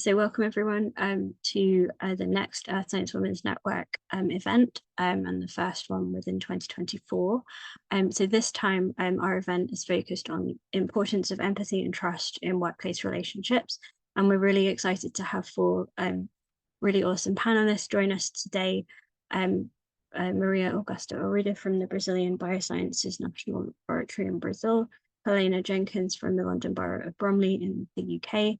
So welcome everyone to the next Earth Science Women's Network event and the first one within 2024. So this time our event is focused on the importance of empathy and trust in workplace relationships. And we're really excited to have four really awesome panelists join us today. Maria Augusta Orida from the Brazilian Biosciences National Laboratory in Brazil, Helena Jenkins from the London Borough of Bromley in the UK,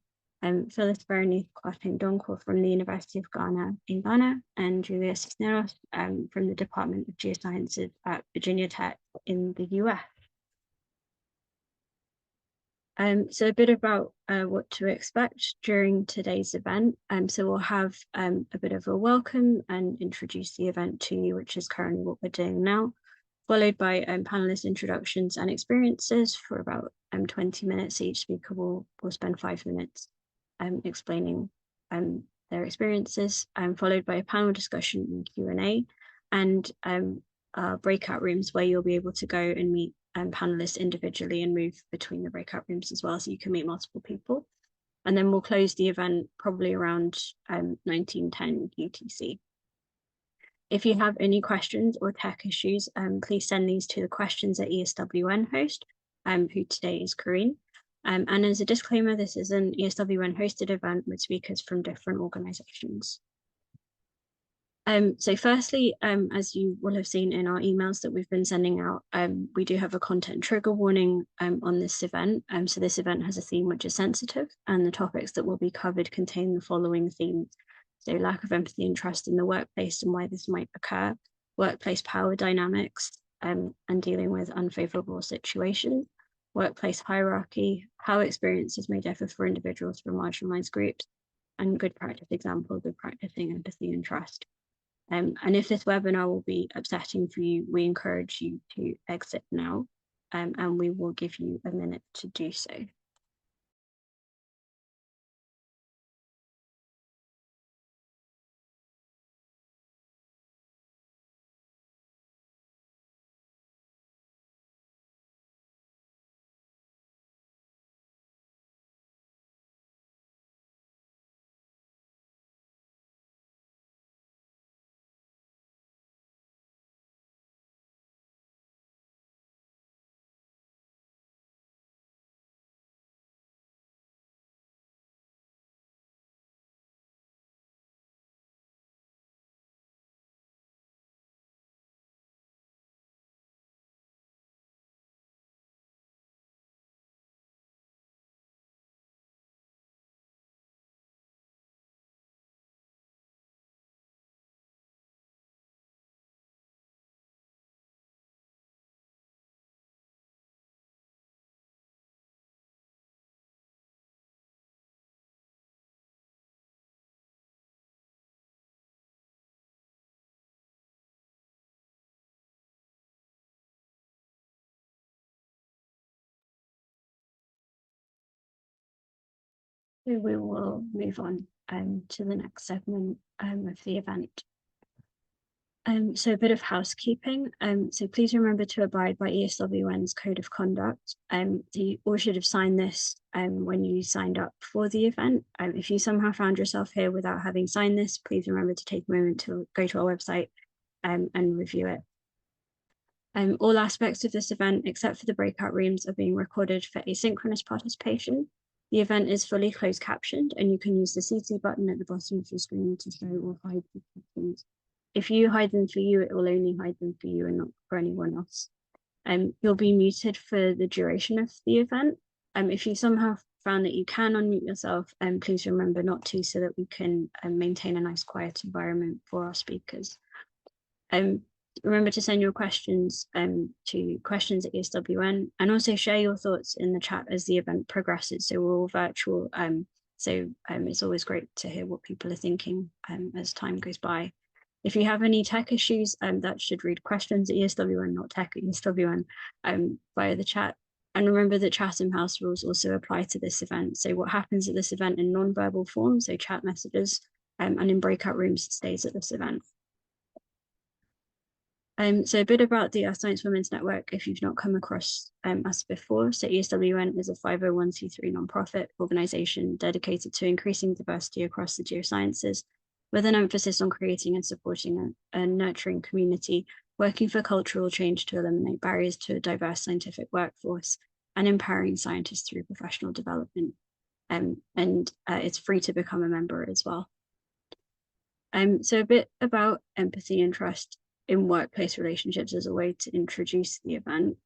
Phyllis Berenice Kwateng-Donkor from the University of Ghana in Ghana, and Julia Cisneros from the Department of Geosciences at Virginia Tech in the US. So a bit about what to expect during today's event. So we'll have a bit of a welcome and introduce the event to you, which is currently what we're doing now, followed by panelist introductions and experiences for about 20 minutes. Each speaker will spend 5 minutes explaining their experiences, followed by a panel discussion and Q&A, and breakout rooms where you'll be able to go and meet panelists individually and move between the breakout rooms as well, so you can meet multiple people. And then we'll close the event probably around 1910 UTC. If you have any questions or tech issues, please send these to the questions at ESWN host, who today is Corinne. And as a disclaimer, this is an ESWN hosted event with speakers from different organizations. So firstly, as you will have seen in our emails that we've been sending out, we do have a content trigger warning on this event. So this event has a theme which is sensitive, and the topics that will be covered contain the following themes. So lack of empathy and trust in the workplace and why this might occur, workplace power dynamics and dealing with unfavorable situations, workplace hierarchy, how experiences may differ for individuals from marginalized groups, and good practice examples of practicing empathy and trust. And if this webinar will be upsetting for you, we encourage you to exit now, and we will give you a minute to do so. So we will move on to the next segment of the event. So a bit of housekeeping. So please remember to abide by ESWN's Code of Conduct. You all should have signed this when you signed up for the event. If you somehow found yourself here without having signed this, please remember to take a moment to go to our website and review it. All aspects of this event, except for the breakout rooms, are being recorded for asynchronous participation. The event is fully closed captioned, and you can use the CC button at the bottom of your screen to show or hide the captions. If you hide them for you, it will only hide them for you and not for anyone else. You'll be muted for the duration of the event. If you somehow found that you can unmute yourself, please remember not to, so that we can maintain a nice quiet environment for our speakers. Remember to send your questions to questions@ESWN, and also share your thoughts in the chat as the event progresses. So we're all virtual, so it's always great to hear what people are thinking as time goes by. If you have any tech issues, that should read questions@ESWN, not tech@ESWN, via the chat. And remember that Chatham House rules also apply to this event. So what happens at this event in non-verbal form, so chat messages, and in breakout rooms stays at this event. So a bit about the Science Women's Network, if you've not come across us before. So ESWN is a 501c3 nonprofit organization dedicated to increasing diversity across the geosciences, with an emphasis on creating and supporting a nurturing community, working for cultural change to eliminate barriers to a diverse scientific workforce, and empowering scientists through professional development. It's free to become a member as well. So a bit about empathy and trust in workplace relationships as a way to introduce the event.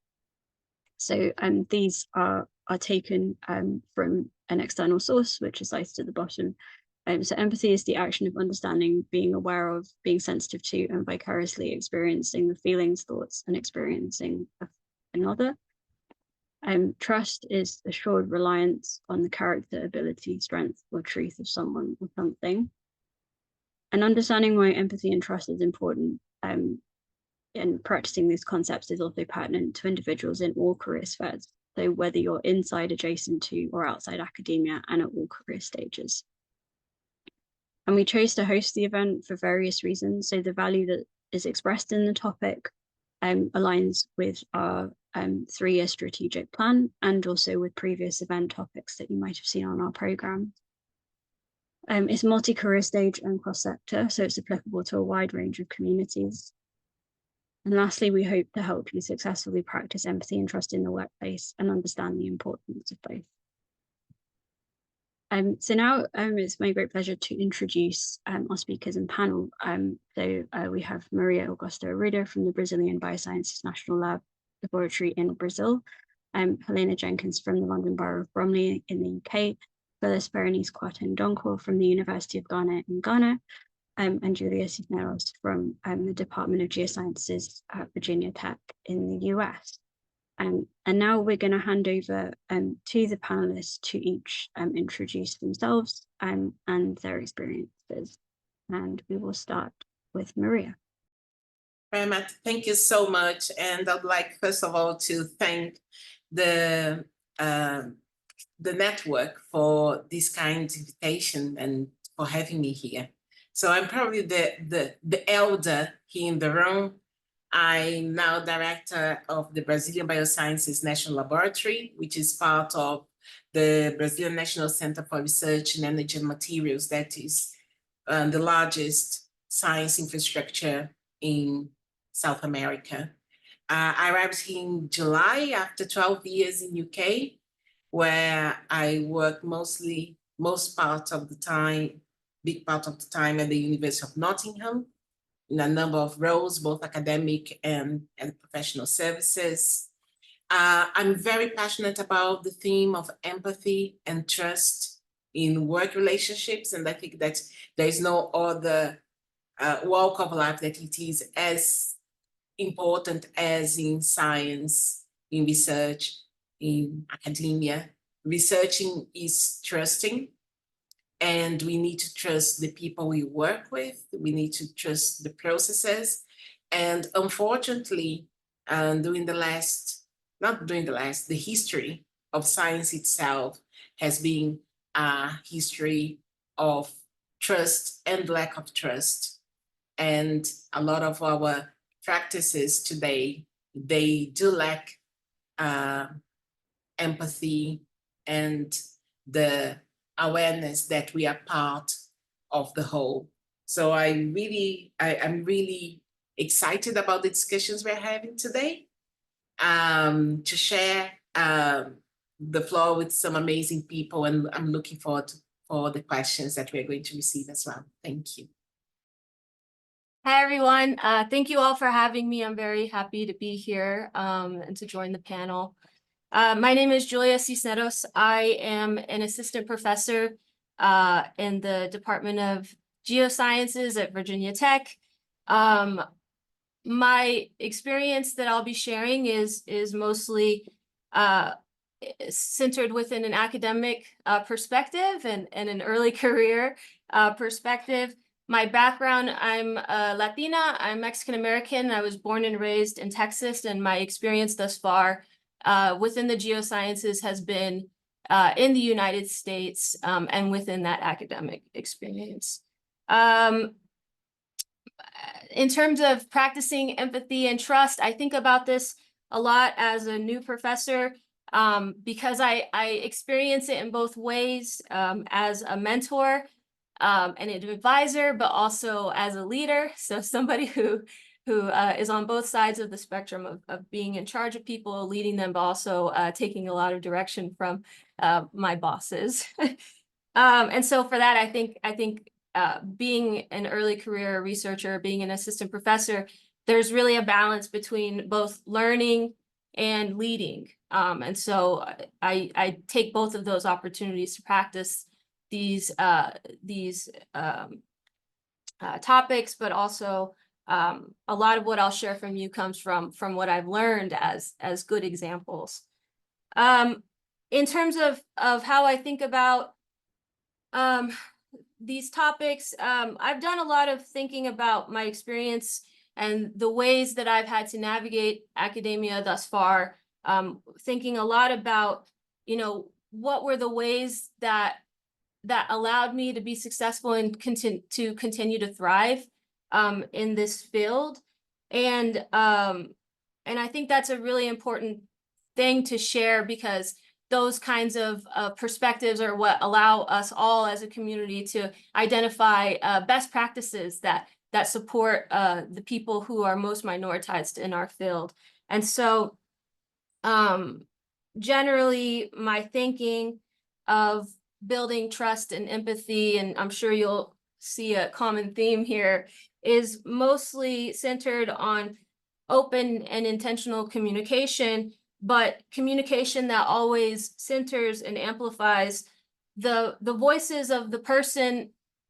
So these are taken from an external source, which is cited at the bottom. So empathy is the action of understanding, being aware of, being sensitive to, and vicariously experiencing the feelings, thoughts, and experiencing of another. Trust is assured reliance on the character, ability, strength, or truth of someone or something. And understanding why empathy and trust is important and practicing these concepts is also pertinent to individuals in all career spheres. So whether you're inside, adjacent to, or outside academia, and at all career stages. And we chose to host the event for various reasons. So the value that is expressed in the topic aligns with our 3-year strategic plan, and also with previous event topics that you might have seen on our program. It's multi-career stage and cross-sector, so it's applicable to a wide range of communities. And lastly, we hope to help you successfully practice empathy and trust in the workplace and understand the importance of both. So now it's my great pleasure to introduce our speakers and panel. We have Maria Augusta Arruda from the Brazilian Biosciences National Laboratory in Brazil, Helena Jenkins from the London Borough of Bromley in the UK, Phyllis Berenice Kwarteng-Donkor from the University of Ghana in Ghana, and Julia Cisneros from the Department of Geosciences at Virginia Tech in the US. And now we're going to hand over to the panelists to each introduce themselves and their experiences. And we will start with Maria. Prema, thank you so much. And I'd like, first of all, to thank the network for this kind of invitation and for having me here. So I'm probably the elder here in the room. I'm now director of the Brazilian Biosciences National Laboratory, which is part of the Brazilian National Center for Research in Energy and Materials, that is the largest science infrastructure in South America. I arrived here in July after 12 years in UK, where I worked most part of the time, big part of the time at the University of Nottingham, in a number of roles, both academic and professional services. I'm very passionate about the theme of empathy and trust in work relationships. And I think that there is no other walk of life that it is as important as in science, in research, in academia. Researching is trusting. And we need to trust the people we work with. We need to trust the processes. And unfortunately, the history of science itself has been a history of trust and lack of trust. And a lot of our practices today, they do lack empathy and the awareness that we are part of the whole. So I'm really excited about the discussions we're having today, to share the floor with some amazing people, and I'm looking forward for the questions that we're going to receive as well. Thank you. Hi, everyone. Thank you all for having me. I'm very happy to be here and to join the panel. My name is Julia Cisneros. I am an assistant professor in the Department of Geosciences at Virginia Tech. My experience that I'll be sharing is mostly centered within an academic perspective and an early career perspective. My background, I'm Latina, I'm Mexican-American. I was born and raised in Texas, and my experience thus far within the geosciences has been in the United States and within that academic experience. in terms of practicing empathy and trust, I think about this a lot as a new professor, because I experience it in both ways, as a mentor and an advisor, but also as a leader. So somebody who is on both sides of the spectrum of being in charge of people, leading them, but also taking a lot of direction from my bosses. And so for that, I think being an early career researcher, being an assistant professor, there's really a balance between both learning and leading. And so I take both of those opportunities to practice these topics, but also a lot of what I'll share from you comes from what I've learned as good examples. In terms of how I think about these topics, I've done a lot of thinking about my experience and the ways that I've had to navigate academia thus far, thinking a lot about, what were the ways that allowed me to be successful and continue to thrive in this field. And I think that's a really important thing to share, because those kinds of perspectives are what allow us all as a community to identify best practices that support the people who are most minoritized in our field. And so generally my thinking of building trust and empathy, and I'm sure you'll see a common theme here, is mostly centered on open and intentional communication, but communication that always centers and amplifies the voices of the person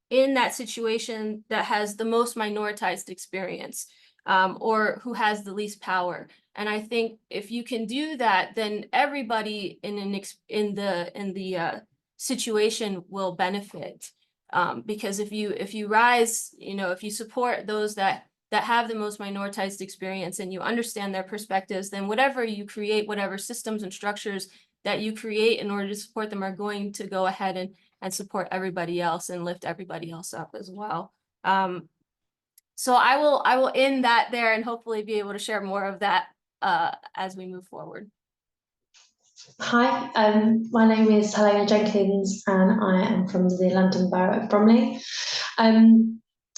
in that situation that has the most minoritized experience, or who has the least power. And I think if you can do that, then everybody in the situation will benefit, because if you rise, if you support those that have the most minoritized experience and you understand their perspectives, then whatever you create, whatever systems and structures that you create in order to support them are going to go ahead and support everybody else and lift everybody else up as well. So I will end that there and hopefully be able to share more of that as we move forward. Hi, my name is Helena Jenkins and I am from the London Borough of Bromley.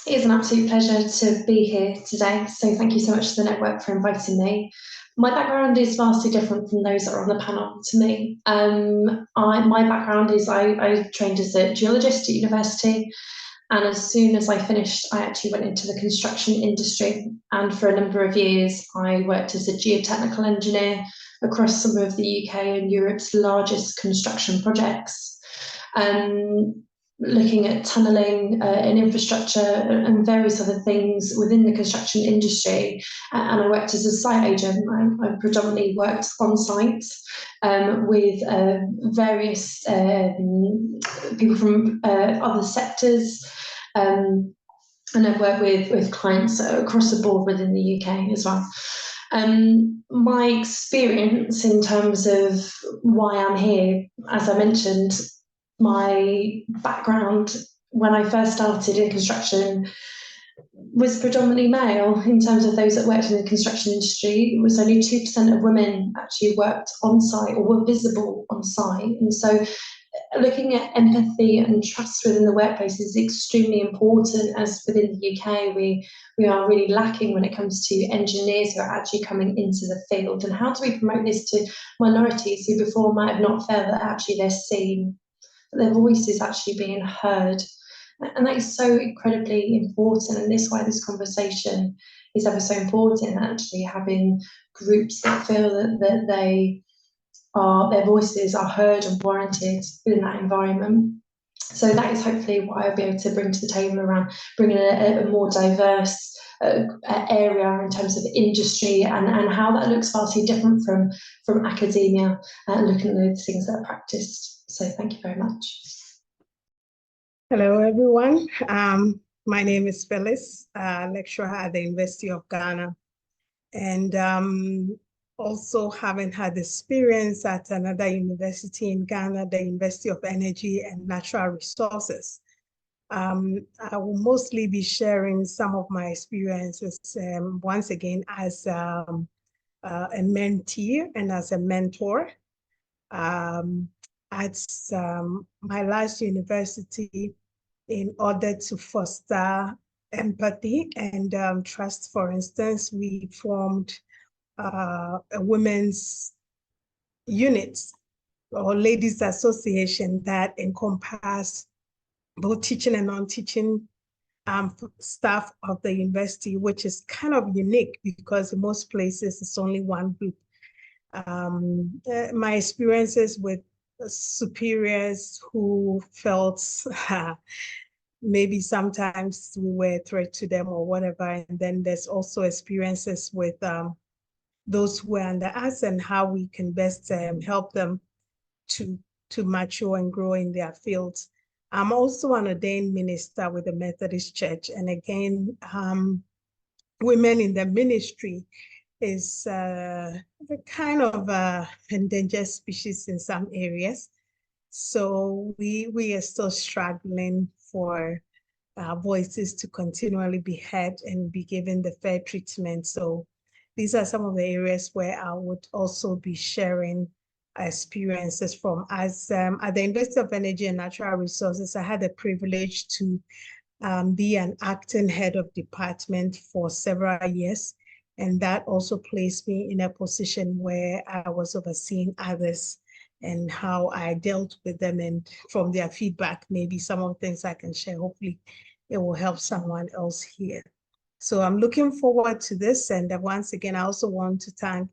It is an absolute pleasure to be here today, so thank you so much to the network for inviting me. My background is vastly different from those that are on the panel to me. My background is I trained as a geologist at university, and as soon as I finished, I actually went into the construction industry, and for a number of years I worked as a geotechnical engineer across some of the UK and Europe's largest construction projects, looking at tunnelling and infrastructure and various other things within the construction industry. And I worked as a site agent. I predominantly worked on site with various people from other sectors. And I've worked with clients across the board within the UK as well. My experience in terms of why I'm here, as I mentioned, my background when I first started in construction was predominantly male in terms of those that worked in the construction industry. It was only 2% of women actually worked on site or were visible on site. And so looking at empathy and trust within the workplace is extremely important, as within the UK we are really lacking when it comes to engineers who are actually coming into the field. And how do we promote this to minorities who before might have not felt that actually they're seen, that their voice is actually being heard? And that is so incredibly important, and this is why this conversation is ever so important, actually having groups that feel that their voices are heard and warranted within that environment. So that is hopefully what I'll be able to bring to the table around bringing a more diverse area in terms of industry and how that looks vastly different from academia, looking at the things that are practiced. So thank you very much. Hello, everyone. My name is Phyllis, lecturer at the University of Ghana, and also having had experience at another university in Ghana, the University of Energy and Natural Resources. I will mostly be sharing some of my experiences once again as a mentee and as a mentor. At my last university, in order to foster empathy and trust, for instance, we formed a women's unit or ladies association that encompassed both teaching and non-teaching staff of the university, which is kind of unique because in most places it's only one group. My experiences with superiors who felt maybe sometimes we were a threat to them or whatever. And then there's also experiences with those who are under us and how we can best help them to mature and grow in their fields. I'm also an ordained minister with the Methodist Church. And again, women in the ministry is a kind of a endangered species in some areas. So we are still struggling for our voices to continually be heard and be given the fair treatment. So these are some of the areas where I would also be sharing experiences from. As at the University of Energy and Natural Resources, I had the privilege to be an acting head of department for several years. And that also placed me in a position where I was overseeing others and how I dealt with them, and from their feedback, maybe some of the things I can share, hopefully it will help someone else here. So I'm looking forward to this. And once again, I also want to thank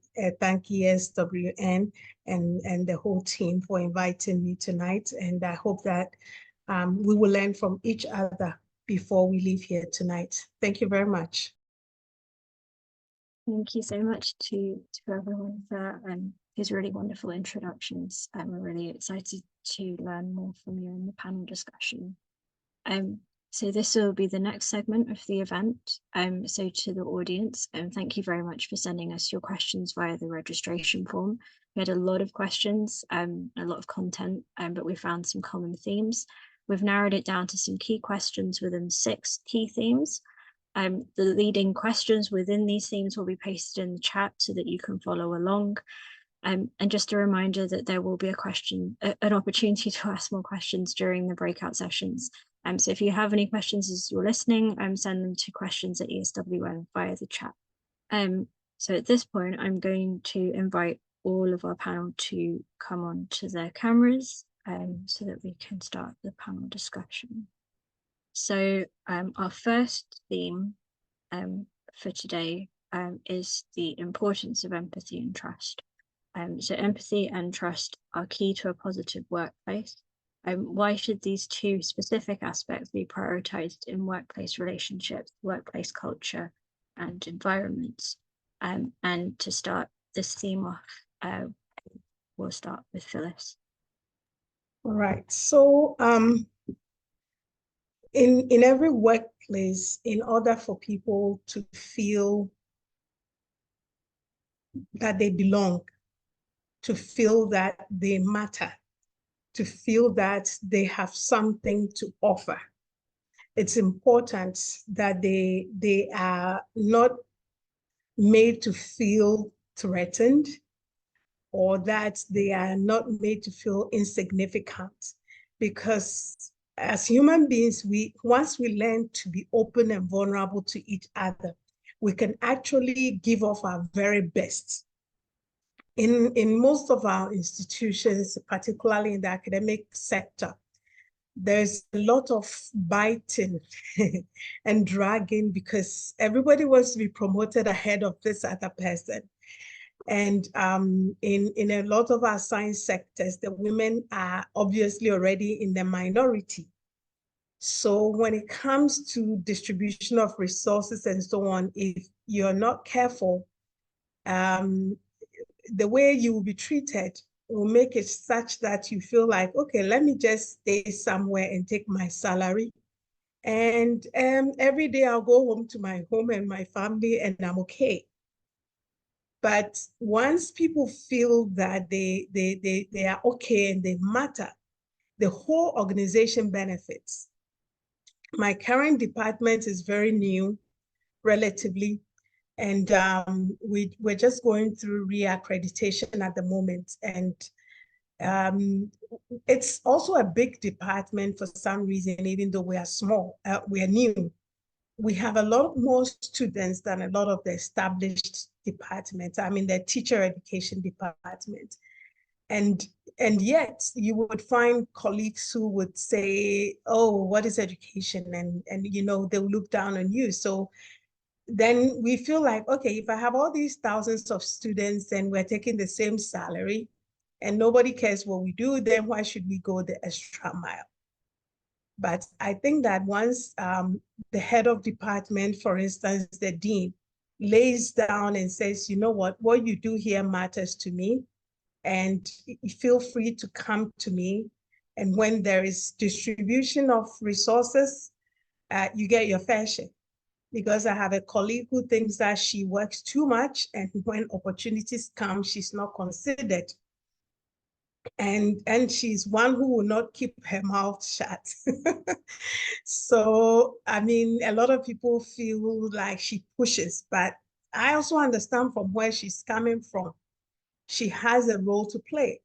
ESWN and the whole team for inviting me tonight. And I hope that we will learn from each other before we leave here tonight. Thank you very much. Thank you so much to everyone for these really wonderful introductions. We're really excited to learn more from you in the panel discussion. So this will be the next segment of the event. So to the audience, thank you very much for sending us your questions via the registration form. We had a lot of questions, a lot of content, but we found some common themes. We've narrowed it down to some key questions within 6 key themes. The leading questions within these themes will be pasted in the chat so that you can follow along. And just a reminder that there will be an opportunity to ask more questions during the breakout sessions. So if you have any questions as you're listening, send them to questions@ESWN via the chat. So at this point, I'm going to invite all of our panel to come on to their cameras so that we can start the panel discussion. So our first theme for today is the importance of empathy and trust. So empathy and trust are key to a positive workplace. Why should these 2 specific aspects be prioritized in workplace relationships, workplace culture, and environments? And to start this theme off, we'll start with Phyllis. All right. So in every workplace, in order for people to feel that they belong, to feel that they matter, to feel that they have something to offer, it's important that they are not made to feel threatened, or that they are not made to feel insignificant. Because as human beings, once we learn to be open and vulnerable to each other, we can actually give off our very best. In most of our institutions, particularly in the academic sector, there's a lot of biting and dragging because everybody wants to be promoted ahead of this other person. And in a lot of our science sectors, the women are obviously already in the minority. So when it comes to distribution of resources and so on, if you're not careful, the way you will be treated will make it such that you feel like, okay, let me just stay somewhere and take my salary. And every day I'll go home to my home and my family and I'm okay. But once people feel that they are okay and they matter, the whole organization benefits. My current department is very new, relatively, and we're just going through reaccreditation at the moment. And it's also a big department for some reason, even though we are small, we are new. We have a lot more students than a lot of the established departments. I mean, the teacher education department. And yet you would find colleagues who would say, oh, what is education? And you know, they'll look down on you. So then we feel like, okay, if I have all these thousands of students and we're taking the same salary and nobody cares what we do, then why should we go the extra mile? But I think that once the head of department, for instance, the dean, lays down and says, you know what you do here matters to me, and feel free to come to me. And when there is distribution of resources, you get your fair share. Because I have a colleague who thinks that she works too much, and when opportunities come, she's not considered. And she's one who will not keep her mouth shut. So, I mean, a lot of people feel like she pushes, but I also understand from where she's coming from. She has a role to play.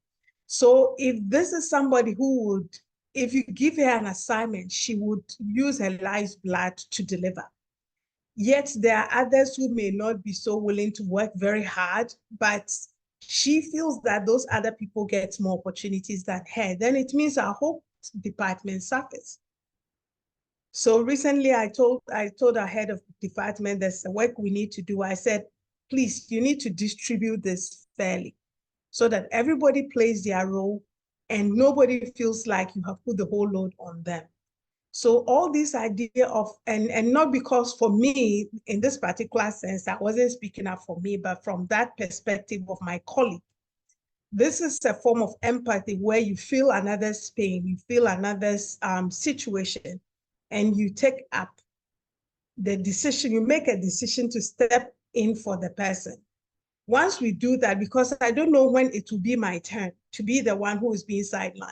So if this is somebody who would, if you give her an assignment, she would use her life's blood to deliver. Yet there are others who may not be so willing to work very hard, but she feels that those other people get more opportunities than her. Then it means our whole department suffers. So recently I told our head of department there's a work we need to do. I said, please, you need to distribute this fairly so that everybody plays their role and nobody feels like you have put the whole load on them. So all this idea of, and not because for me, in this particular sense, I wasn't speaking up for me, but from that perspective of my colleague, this is a form of empathy where you feel another's pain, you feel another's situation, and you take up the decision, you make a decision to step in for the person. Once we do that, because I don't know when it will be my turn to be the one who is being sidelined.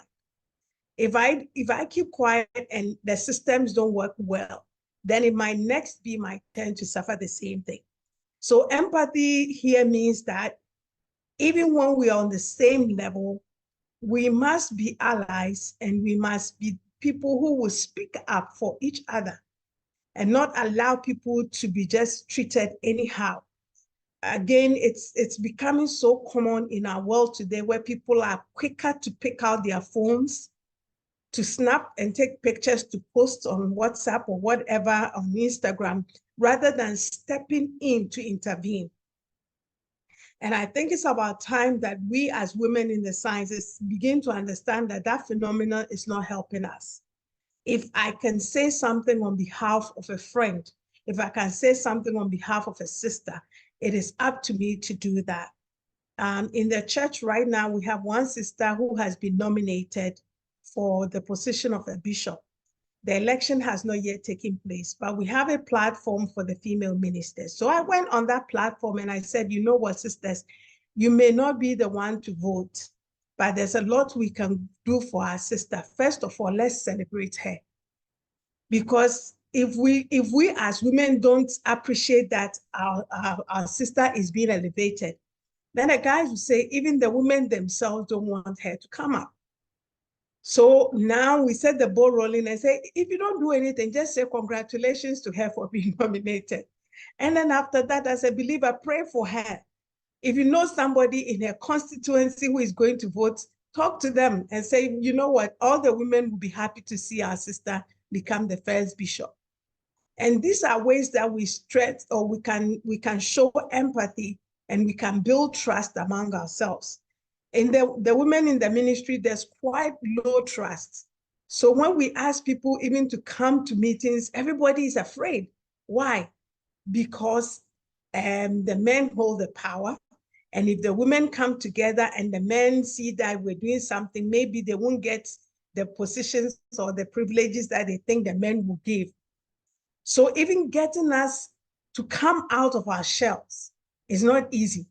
If I keep quiet and the systems don't work well, then it might next be my turn to suffer the same thing. So empathy here means that even when we are on the same level, we must be allies and we must be people who will speak up for each other and not allow people to be just treated anyhow. Again, it's becoming so common in our world today where people are quicker to pick out their phones, to snap and take pictures to post on WhatsApp or whatever on Instagram, rather than stepping in to intervene. And I think it's about time that we as women in the sciences begin to understand that that phenomenon is not helping us. If I can say something on behalf of a friend, if I can say something on behalf of a sister, it is up to me to do that. In the church right now, we have one sister who has been nominated for the position of a bishop. The election has not yet taken place, but we have a platform for the female ministers. So I went on that platform and I said, you know what, sisters, you may not be the one to vote, but there's a lot we can do for our sister. First of all, let's celebrate her. Because if we as women don't appreciate that our sister is being elevated, then the guys will say even the women themselves don't want her to come up. So now we set the ball rolling and say, if you don't do anything, just say congratulations to her for being nominated. And then after that, as a believer, pray for her. If you know somebody in her constituency who is going to vote, talk to them and say, you know what, all the women will be happy to see our sister become the first bishop. And these are ways that we stretch, or we can show empathy and we can build trust among ourselves. In the women in the ministry, there's quite low trust. So when we ask people even to come to meetings, everybody is afraid. Why? Because the men hold the power. And if the women come together and the men see that we're doing something, maybe they won't get the positions or the privileges that they think the men will give. So even getting us to come out of our shells is not easy.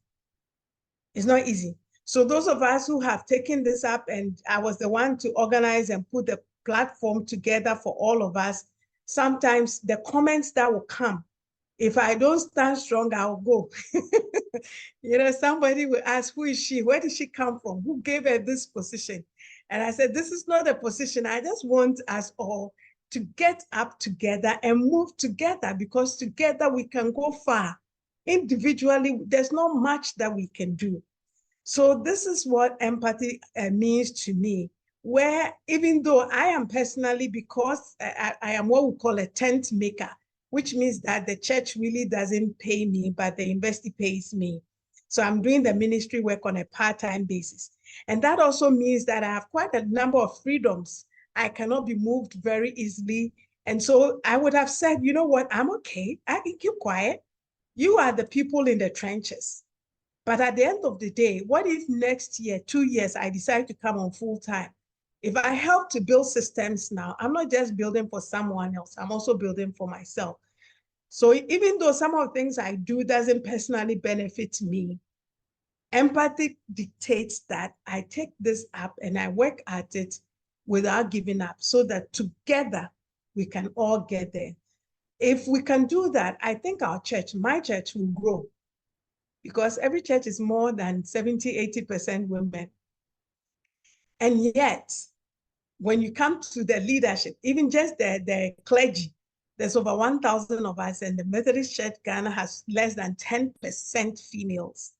It's not easy. So those of us who have taken this up, and I was the one to organize and put the platform together for all of us, sometimes the comments that will come, if I don't stand strong, I'll go. Somebody will ask, who is she? Where did she come from? Who gave her this position? And I said, this is not a position. I just want us all to get up together and move together, because together we can go far. Individually, there's not much that we can do. So this is what empathy means to me, where even though I am personally, because I am what we call a tent maker, which means that the church really doesn't pay me, but the university pays me. So I'm doing the ministry work on a part-time basis. And that also means that I have quite a number of freedoms. I cannot be moved very easily. And so I would have said, you know what, I'm okay. I can keep quiet. You are the people in the trenches. But at the end of the day, what if next year, 2 years, I decide to come on full time? If I help to build systems now, I'm not just building for someone else, I'm also building for myself. So even though some of the things I do doesn't personally benefit me, empathy dictates that I take this up and I work at it without giving up, so that together we can all get there. If we can do that, I think our church, my church, will grow, because every church is more than 70, 80% women. And yet, when you come to the leadership, even just the clergy, there's over 1,000 of us, and the Methodist Church Ghana has less than 10% females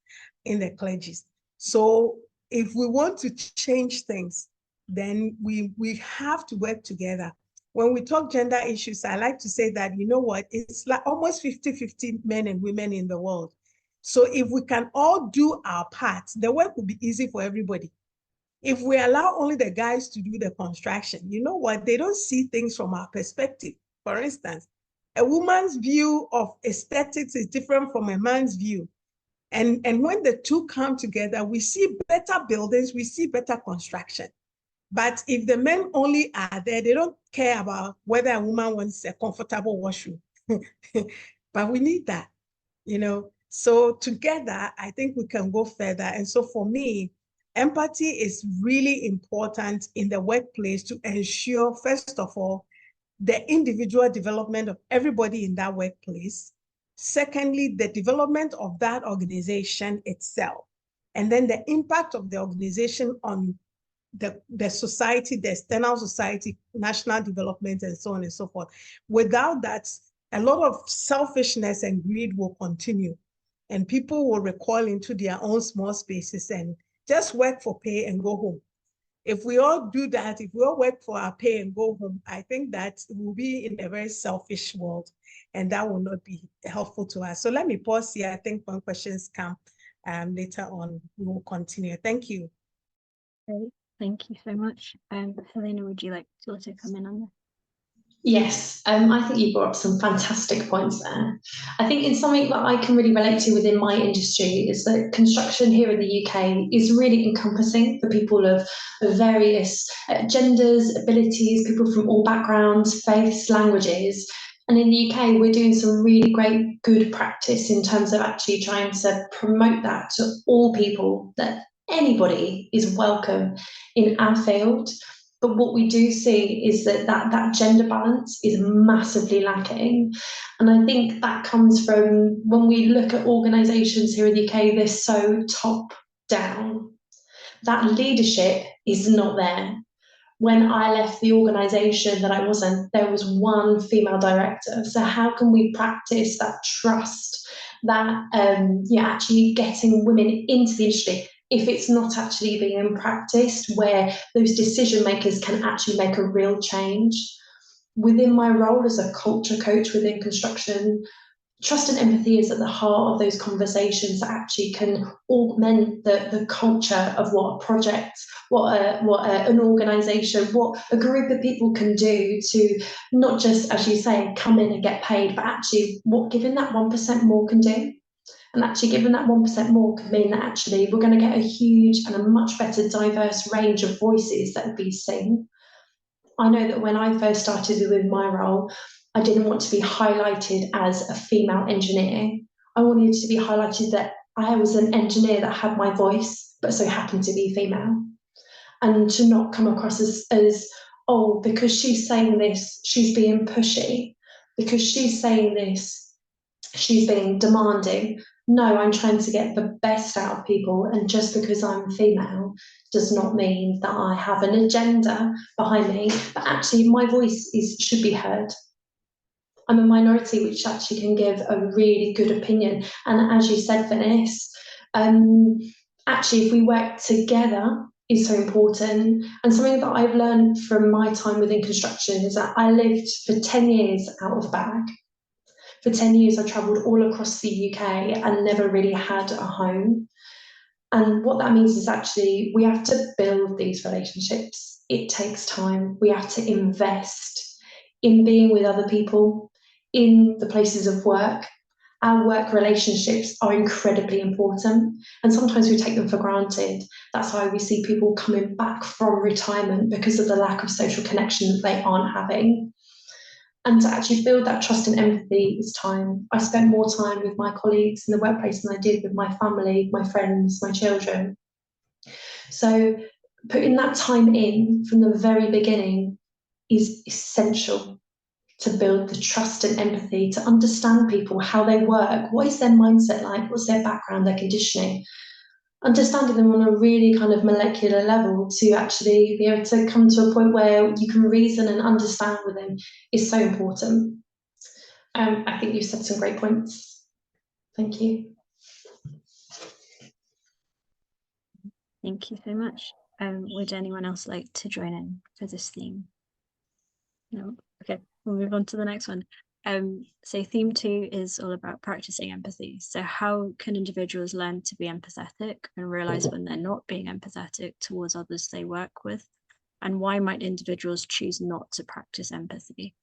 in the clergy. So if we want to change things, then we have to work together. When we talk gender issues, I like to say that, you know what, it's like almost 50-50 men and women in the world. So if we can all do our part, the work will be easy for everybody. If we allow only the guys to do the construction, you know what, they don't see things from our perspective. For instance, a woman's view of aesthetics is different from a man's view. And when the two come together, we see better buildings, we see better construction. But if the men only are there, they don't care about whether a woman wants a comfortable washroom. But we need that, So together, I think we can go further. And so for me, empathy is really important in the workplace to ensure, first of all, the individual development of everybody in that workplace. Secondly, the development of that organization itself. And then the impact of the organization on the society, the external society, national development, and so on and so forth. Without that, a lot of selfishness and greed will continue, and people will recoil into their own small spaces and just work for pay and go home. If we all do that, if we all work for our pay and go home, I think that we'll be in a very selfish world, and that will not be helpful to us. So let me pause here. I think when questions come later on, we will continue. Thank you. Great. Thank you so much. Helena, would you like to also come in on that? Yes, I think you brought up some fantastic points there. I think in something that I can really relate to within my industry is that construction here in the UK is really encompassing for people of various genders, abilities, people from all backgrounds, faiths, languages. And in the UK, we're doing some really great, good practice in terms of actually trying to promote that to all people, that anybody is welcome in our field. But what we do see is that gender balance is massively lacking. And I think that comes from when we look at organisations here in the UK, they're so top down. That leadership is not there. When I left the organisation that I wasn't, there was one female director. So how can we practice that trust, that actually getting women into the industry, if it's not actually being practiced, where those decision makers can actually make a real change? Within my role as a culture coach within construction, trust and empathy is at the heart of those conversations that actually can augment the culture of what a project, an organisation, what a group of people can do to not just, as you say, come in and get paid, but actually what giving that 1% more can do. And actually giving that 1% more could mean that actually we're going to get a huge and a much better diverse range of voices that will be seen. I know that when I first started with my role, I didn't want to be highlighted as a female engineer. I wanted to be highlighted that I was an engineer that had my voice, but so happened to be female. And to not come across as oh, because she's saying this, she's being pushy. Because she's saying this, she's being demanding. No, I'm trying to get the best out of people, and just because I'm female does not mean that I have an agenda behind me, but actually my voice should be heard. I'm a minority which actually can give a really good opinion. And as you said, Venice, actually if we work together is so important. And something that I've learned from my time within construction is that I lived for 10 years out of Bag. For 10 years, I travelled all across the UK and never really had a home. And what that means is actually we have to build these relationships. It takes time. We have to invest in being with other people, in the places of work. Our work relationships are incredibly important, and sometimes we take them for granted. That's why we see people coming back from retirement because of the lack of social connection that they aren't having. And to actually build that trust and empathy is time. I spent more time with my colleagues in the workplace than I did with my family, my friends, my children. So putting that time in from the very beginning is essential to build the trust and empathy, to understand people, how they work, what is their mindset like, what's their background, their conditioning. Understanding them on a really kind of molecular level to actually be able to come to a point where you can reason and understand with them is so important. I think you said some great points. Thank you. Thank you so much. Would anyone else like to join in for this theme? No? Okay, we'll move on to the next one. So theme 2 is all about practicing empathy. So how can individuals learn to be empathetic and realize when they're not being empathetic towards others they work with? And why might individuals choose not to practice empathy?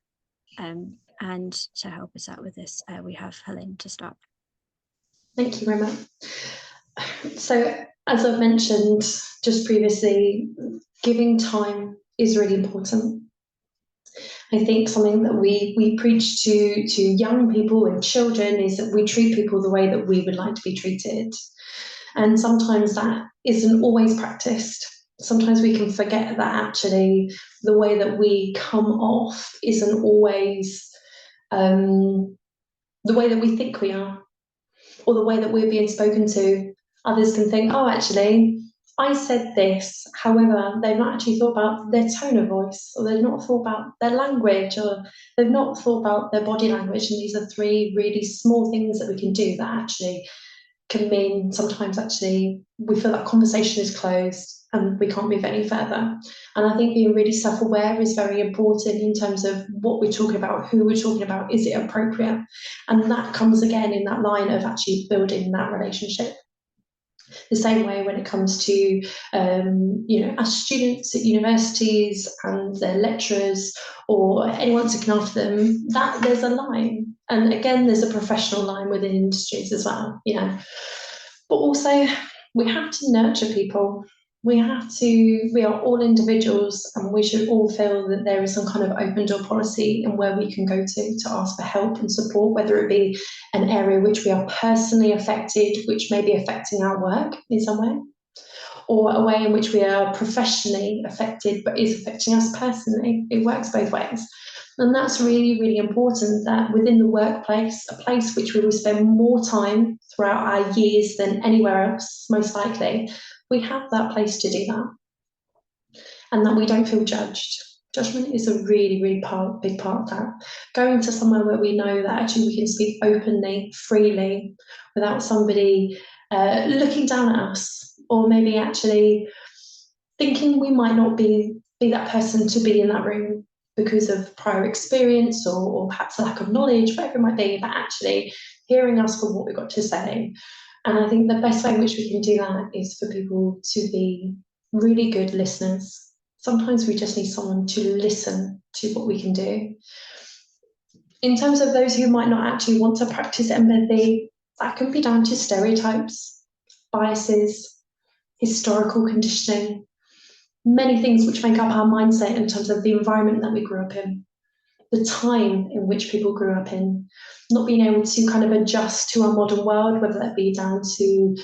And to help us out with this, we have Helen to start. Thank you very much. So as I've mentioned just previously, giving time is really important. I think something that we preach to young people and children is that we treat people the way that we would like to be treated. And sometimes that isn't always practiced. Sometimes we can forget that actually the way that we come off isn't always the way that we think we are, or the way that we're being spoken to. Others can think, oh, actually, I said this, however, they've not actually thought about their tone of voice, or they've not thought about their language, or they've not thought about their body language. And these are 3 really small things that we can do that actually can mean sometimes actually we feel that conversation is closed and we can't move any further. And I think being really self-aware is very important in terms of what we're talking about, who we're talking about, is it appropriate? And that comes again in that line of actually building that relationship. The same way when it comes to, our students at universities and their lecturers or anyone looking after them, that there's a line. And again, there's a professional line within industries as well, But also, we have to nurture people. We are all individuals, and we should all feel that there is some kind of open door policy and where we can go to ask for help and support, whether it be an area which we are personally affected, which may be affecting our work in some way, or a way in which we are professionally affected but is affecting us personally. It works both ways. And that's really, really important, that within the workplace, a place which we will spend more time throughout our years than anywhere else, most likely, we have that place to do that. And that we don't feel judged. Judgment is a really, really big part of that. Going to somewhere where we know that actually we can speak openly, freely, without somebody looking down at us, or maybe actually thinking we might not be that person to be in that room because of prior experience or perhaps lack of knowledge, whatever it might be, but actually hearing us for what we've got to say. And I think the best way in which we can do that is for people to be really good listeners. Sometimes we just need someone to listen to what we can do. In terms of those who might not actually want to practice empathy, that can be down to stereotypes, biases, historical conditioning, many things which make up our mindset in terms of the environment that we grew up in, the time in which people grew up in, not being able to kind of adjust to our modern world, whether that be down to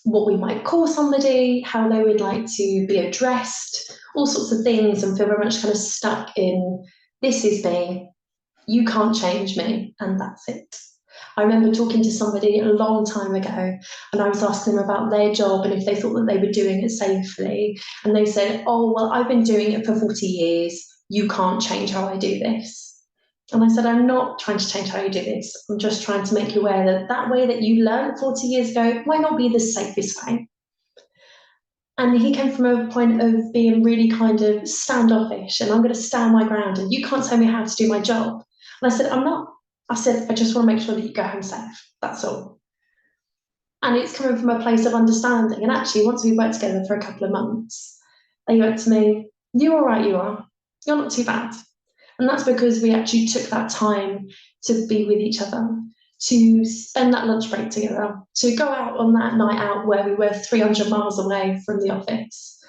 what we might call somebody, how they would like to be addressed, all sorts of things, and feel very much kind of stuck in, this is me, you can't change me, and that's it. I remember talking to somebody a long time ago, and I was asking them about their job and if they thought that they were doing it safely. And they said, oh, well, I've been doing it for 40 years. You can't change how I do this. And I said, I'm not trying to change how you do this. I'm just trying to make you aware that that way that you learned 40 years ago might not be the safest way. And he came from a point of being really kind of standoffish, and I'm going to stand my ground, and you can't tell me how to do my job. And I said, I'm not. I said, I just want to make sure that you go home safe. That's all. And it's coming from a place of understanding. And actually, once we worked together for a couple of months, they went to me, you're all right, you are. You're not too bad. And that's because we actually took that time to be with each other, to spend that lunch break together, to go out on that night out where we were 300 miles away from the office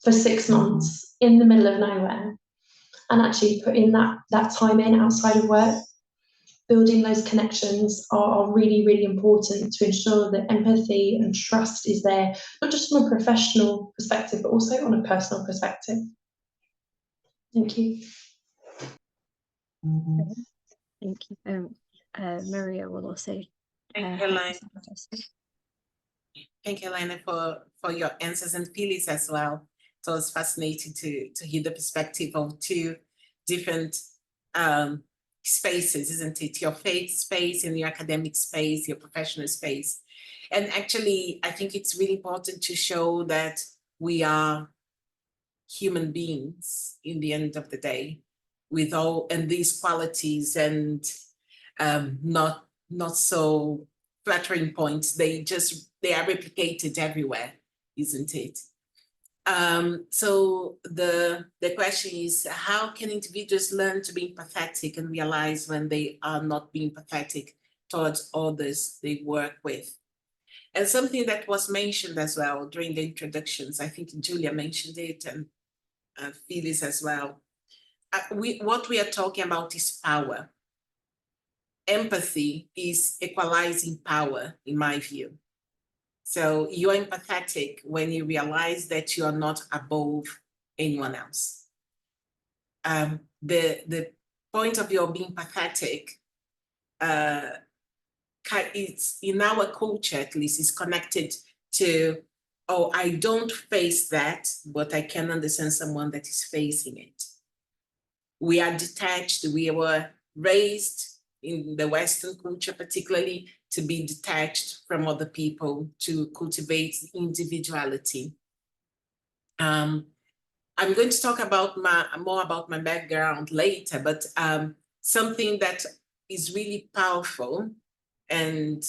for 6 months in the middle of nowhere, and actually putting that time in outside of work. Building those connections are really, really important to ensure that empathy and trust is there, not just from a professional perspective, but also on a personal perspective. Thank you. Thank you. Maria will also. Thank you, Elena. Thank you, Elena, for your answers, and Phyllis as well. So it was fascinating to hear the perspective of two different spaces, isn't it? Your faith space and your academic space, your professional space. And actually, I think it's really important to show that we are human beings in the end of the day, with all and these qualities and not so flattering points. They are replicated everywhere, isn't it? So the question is, how can individuals learn to be empathetic and realize when they are not being empathetic towards others they work with? And something that was mentioned as well during the introductions, I think Julia mentioned it, and Phyllis as well. What we are talking about is power. Empathy is equalizing power, in my view. So you're empathetic when you realize that you are not above anyone else. The point of your being pathetic, it's in our culture, at least, is connected to, oh, I don't face that, but I can understand someone that is facing it. We are detached. We were raised in the Western culture, particularly, to be detached from other people, to cultivate individuality. I'm going to talk about more about my background later, but something that is really powerful, and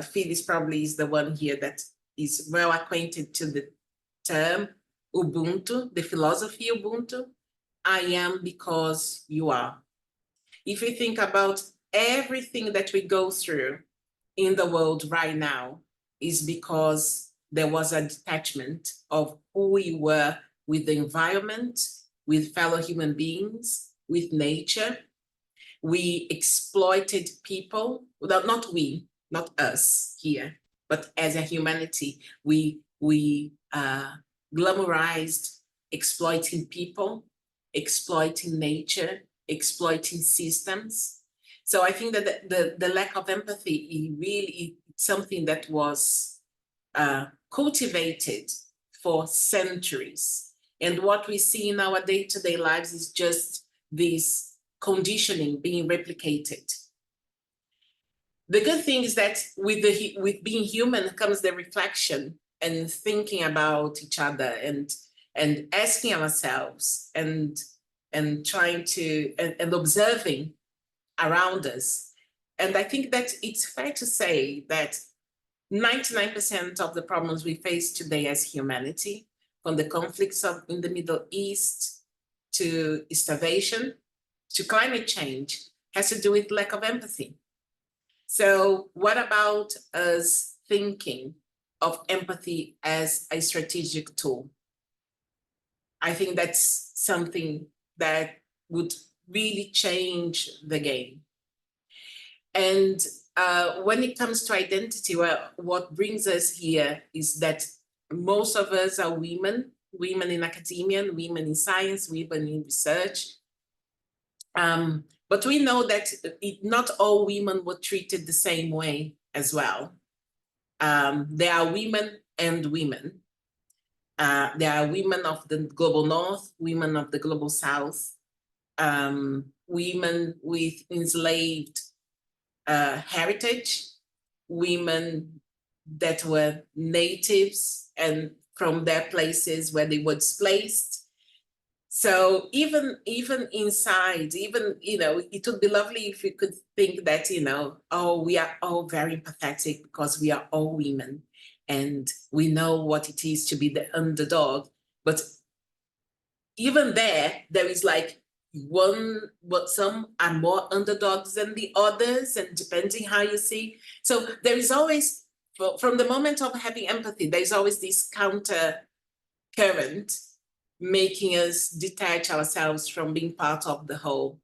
Phyllis probably is the one here that is well acquainted to the term Ubuntu, the philosophy Ubuntu. I am because you are. If we think about everything that we go through in the world right now, is because there was a detachment of who we were with the environment, with fellow human beings, with nature. We exploited people, well, not us here, but as a humanity, we glamorized exploiting people, exploiting nature, exploiting systems. So I think that the lack of empathy really is something that was cultivated for centuries. And what we see in our day-to-day lives is just this conditioning being replicated. The good thing is that with being human comes the reflection and thinking about each other and asking ourselves and trying to and observing around us. And I think that it's fair to say that 99% of the problems we face today as humanity, from the conflicts in the Middle East to starvation to climate change, has to do with lack of empathy. So what about us thinking of empathy as a strategic tool? I think that's something that would really change the game. And when it comes to identity, well, what brings us here is that most of us are women in academia, women in science, women in research. But we know that not all women were treated the same way as well. There are women and women. There are women of the global north, women of the global south, women with enslaved heritage, women that were natives and from their places where they were displaced. So even inside, you know, it would be lovely if we could think that, you know, oh, we are all very empathetic because we are all women and we know what it is to be the underdog. But even there is like some are more underdogs than the others, and depending how you see. So there is always, from the moment of having empathy, there's always this counter current making us detach ourselves from being part of the whole.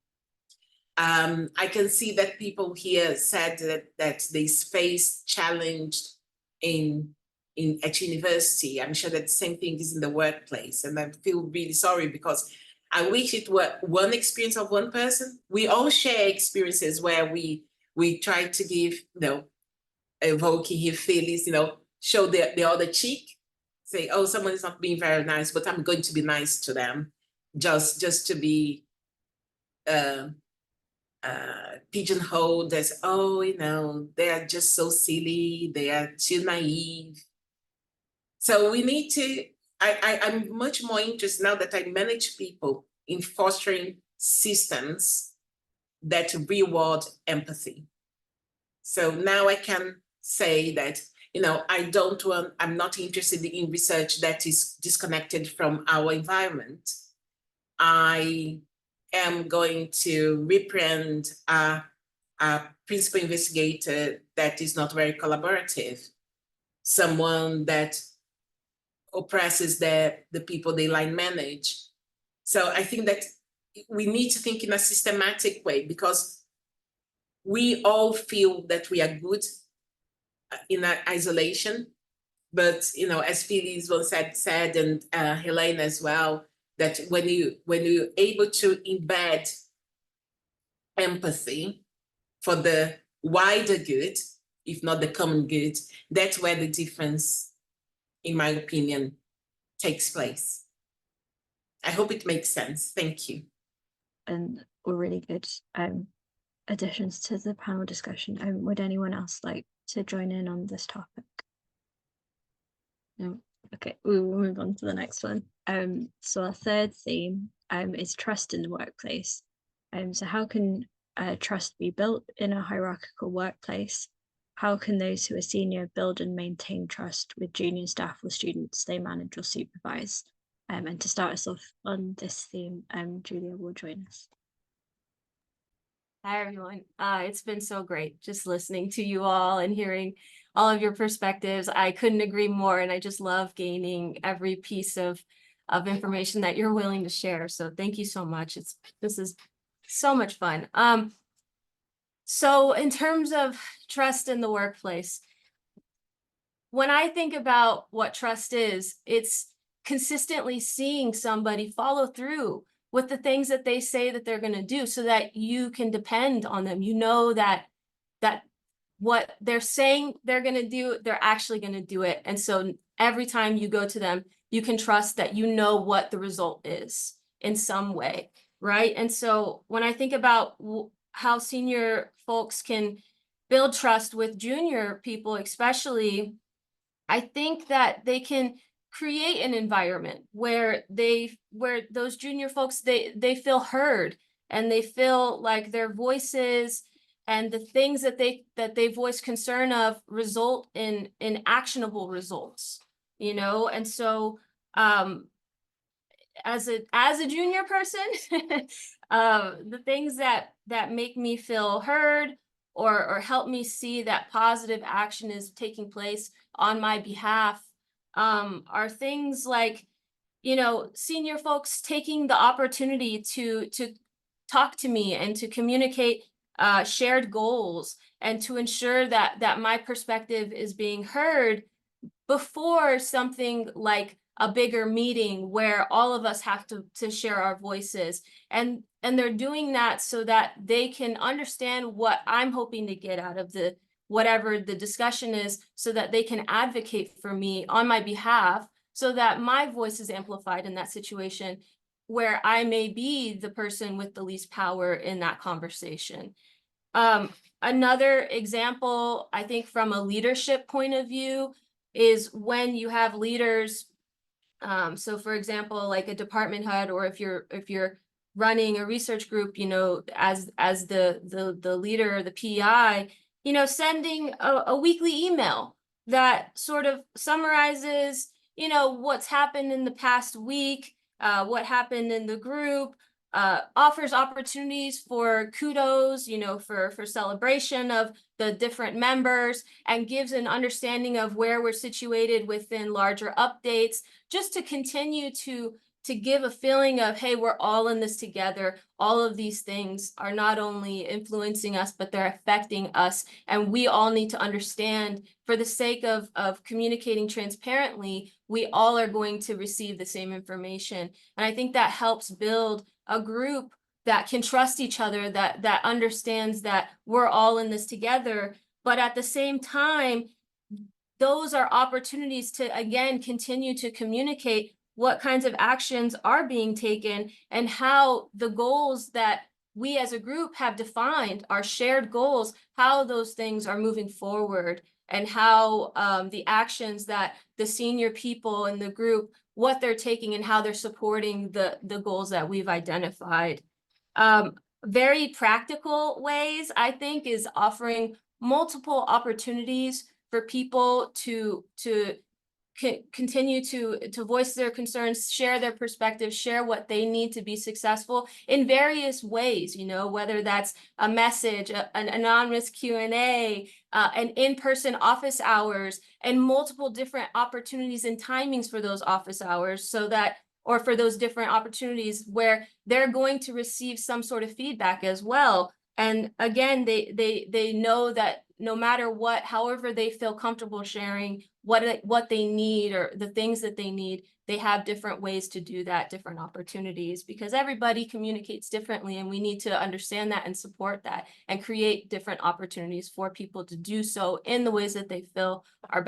I can see that people here said that they faced challenged at university. I'm sure that the same thing is in the workplace, and I feel really sorry because I wish it were one experience of one person. We all share experiences where we try to give, you know, evoking his feelings, you know, show the other cheek, say, oh, someone is not being very nice, but I'm going to be nice to them, just to be pigeonholed as, oh, you know, they are just so silly, they are too naive. So we need to, I'm much more interested now that I manage people in fostering systems that reward empathy. So now I can say that, you know, I'm not interested in research that is disconnected from our environment. I am going to reprehend a principal investigator that is not very collaborative, someone that oppresses the people they line manage. So I think that we need to think in a systematic way, because we all feel that we are good in isolation. But, you know, as Phyllis once said, and Helene as well, that when you're able to embed empathy for the wider good, if not the common good, that's where the difference, in my opinion, takes place. I hope it makes sense. Thank you. And were really good additions to the panel discussion. Would anyone else like to join in on this topic? No. Okay, we will move on to the next one. So our third theme is trust in the workplace. So how can trust be built in a hierarchical workplace? How can those who are senior build and maintain trust with junior staff or students they manage or supervise? And to start us off on this theme, Julia will join us. Hi, everyone. It's been so great just listening to you all and hearing all of your perspectives. I couldn't agree more, and I just love gaining every piece of information that you're willing to share. So thank you so much. This is so much fun. So in terms of trust in the workplace, when I think about what trust is, it's consistently seeing somebody follow through with the things that they say that they're going to do, so that you can depend on them. You know that what they're saying they're going to do, they're actually going to do it. And so every time you go to them, you can trust that you know what the result is in some way, right? And so when I think about how senior folks can build trust with junior people, especially, I think that they can create an environment where those junior folks, they feel heard, and they feel like their voices and the things that they voice concern of result in actionable results, you know. And so as a junior person, the things that make me feel heard or help me see that positive action is taking place on my behalf are things like, you know, senior folks taking the opportunity to talk to me and to communicate shared goals, and to ensure that my perspective is being heard before something like a bigger meeting where all of us have to share our voices. And they're doing that so that they can understand what I'm hoping to get out of whatever the discussion is, so that they can advocate for me on my behalf, so that my voice is amplified in that situation where I may be the person with the least power in that conversation. Another example, I think, from a leadership point of view, is when you have leaders. So for example, like a department head, or if you're running a research group, you know, as the leader or the PI, you know, sending a weekly email that sort of summarizes, you know, what's happened in the past week, what happened in the group, offers opportunities for kudos, you know, for celebration of the different members, and gives an understanding of where we're situated within larger updates, just to continue to give a feeling of, hey, we're all in this together. All of these things are not only influencing us, but they're affecting us. And we all need to understand, for the sake of communicating transparently, we all are going to receive the same information. And I think that helps build a group that can trust each other, that understands that we're all in this together. But at the same time, those are opportunities to, again, continue to communicate what kinds of actions are being taken, and how the goals that we as a group have defined, our shared goals, how those things are moving forward, and how the actions that the senior people in the group, what they're taking and how they're supporting the goals that we've identified. Very practical ways, I think, is offering multiple opportunities for people to continue to voice their concerns, share their perspectives, share what they need to be successful in various ways, you know, whether that's a message, an anonymous Q&A, an in-person office hours, and multiple different opportunities and timings for those office hours, so that, or for those different opportunities where they're going to receive some sort of feedback as well. And again, they know that no matter what, however they feel comfortable sharing what they need, or the things that they need, they have different ways to do that, different opportunities, because everybody communicates differently, and we need to understand that and support that, and create different opportunities for people to do so in the ways that they feel are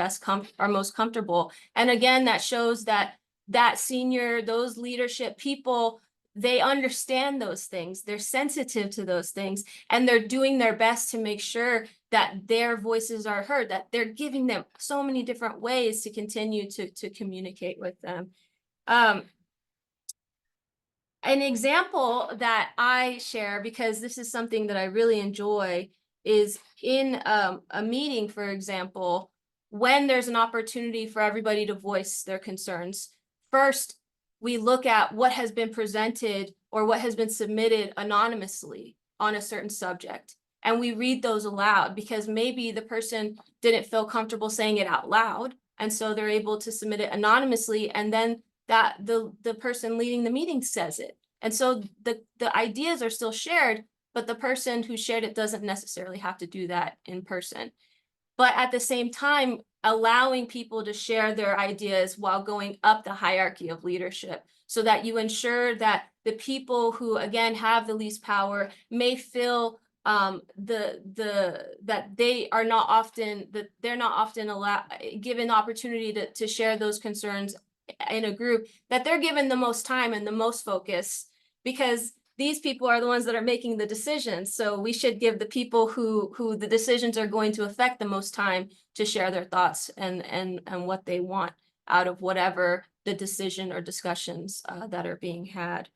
most comfortable. And again, that shows that those leadership people, they understand those things, they're sensitive to those things, and they're doing their best to make sure that their voices are heard, that they're giving them so many different ways to continue to communicate with them. An example that I share, because this is something that I really enjoy, is in a meeting, for example, when there's an opportunity for everybody to voice their concerns. First, we look at what has been presented or what has been submitted anonymously on a certain subject, and we read those aloud, because maybe the person didn't feel comfortable saying it out loud, and so they're able to submit it anonymously, and then that the person leading the meeting says it. And so the ideas are still shared, but the person who shared it doesn't necessarily have to do that in person. But at the same time, allowing people to share their ideas while going up the hierarchy of leadership, so that you ensure that the people who, again, have the least power may feel that they're not often given opportunity to share those concerns in a group, that they're given the most time and the most focus, because these people are the ones that are making the decisions. So we should give the people who the decisions are going to affect the most time to share their thoughts and what they want out of whatever the decision or discussions that are being had.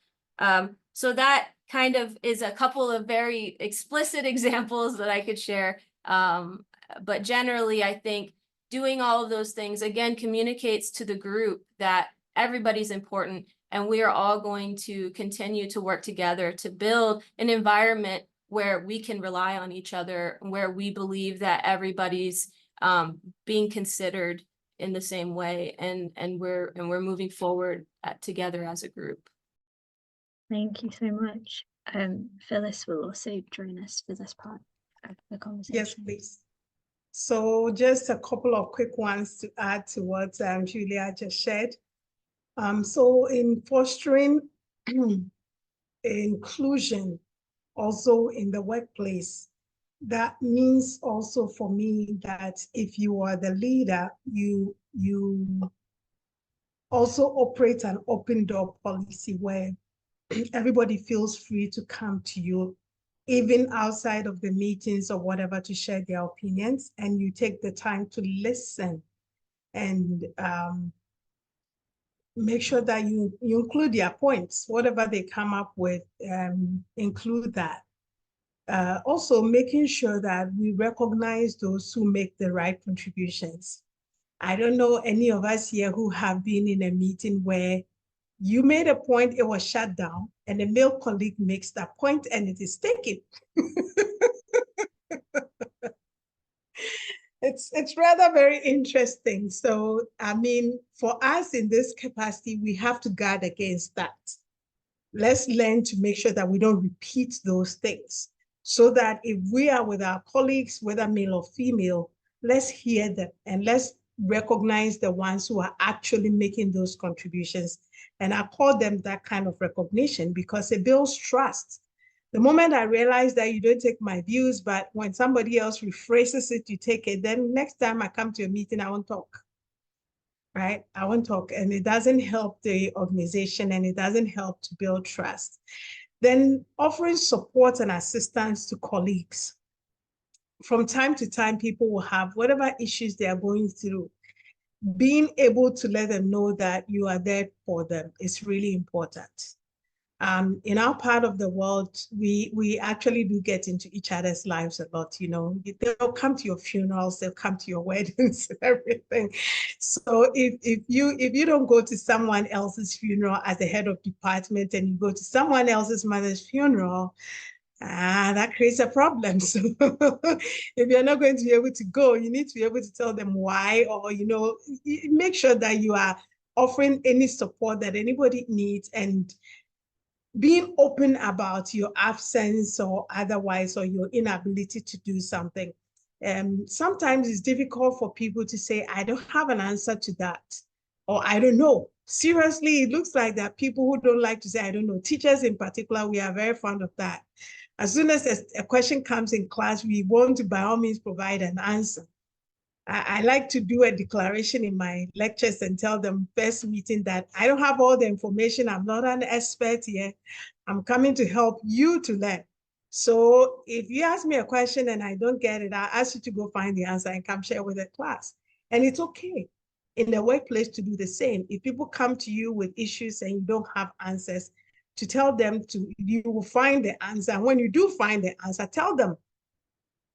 So that kind of is a couple of very explicit examples that I could share. But generally, I think doing all of those things, again, communicates to the group that everybody's important, and we are all going to continue to work together to build an environment where we can rely on each other, where we believe that everybody's being considered in the same way, and we're moving forward together as a group. Thank you so much. Phyllis will also join us for this part of the conversation. Yes, please. So just a couple of quick ones to add to what Julia just shared. So in fostering inclusion also in the workplace, that means also for me that if you are the leader, you also operate an open door policy where everybody feels free to come to you, even outside of the meetings or whatever, to share their opinions, and you take the time to listen and make sure that you include their points, whatever they come up with, include that. Also making sure that we recognize those who make the right contributions. I don't know any of us here who have been in a meeting where you made a point, it was shut down, and a male colleague makes that point and it is taken. It's rather very interesting. So, I mean, for us in this capacity, we have to guard against that. Let's learn to make sure that we don't repeat those things, so that if we are with our colleagues, whether male or female, let's hear them and let's recognize the ones who are actually making those contributions. And I call them that kind of recognition because it builds trust. The moment I realize that you don't take my views, but when somebody else rephrases it, you take it, then next time I come to a meeting, I won't talk. Right? I won't talk, and it doesn't help the organization and it doesn't help to build trust. Then offering support and assistance to colleagues. From time to time, people will have whatever issues they are going through. Being able to let them know that you are there for them is really important. In our part of the world, we actually do get into each other's lives a lot, you know. They'll come to your funerals, they'll come to your weddings, everything. So if you don't go to someone else's funeral as the head of department and you go to someone else's mother's funeral, that creates a problem. So if you're not going to be able to go, you need to be able to tell them why, or, you know, make sure that you are offering any support that anybody needs and being open about your absence or otherwise, or your inability to do something. Sometimes it's difficult for people to say, I don't have an answer to that, or I don't know. Seriously, it looks like there are people who don't like to say, I don't know. Teachers in particular, we are very fond of that. As soon as a question comes in class, we want to, by all means, provide an answer. I like to do a declaration in my lectures and tell them first meeting that I don't have all the information. I'm not an expert here. I'm coming to help you to learn. So if you ask me a question and I don't get it, I'll ask you to go find the answer and come share with the class. And it's okay in the workplace to do the same. If people come to you with issues and you don't have answers, to tell them you will find the answer. And when you do find the answer, tell them,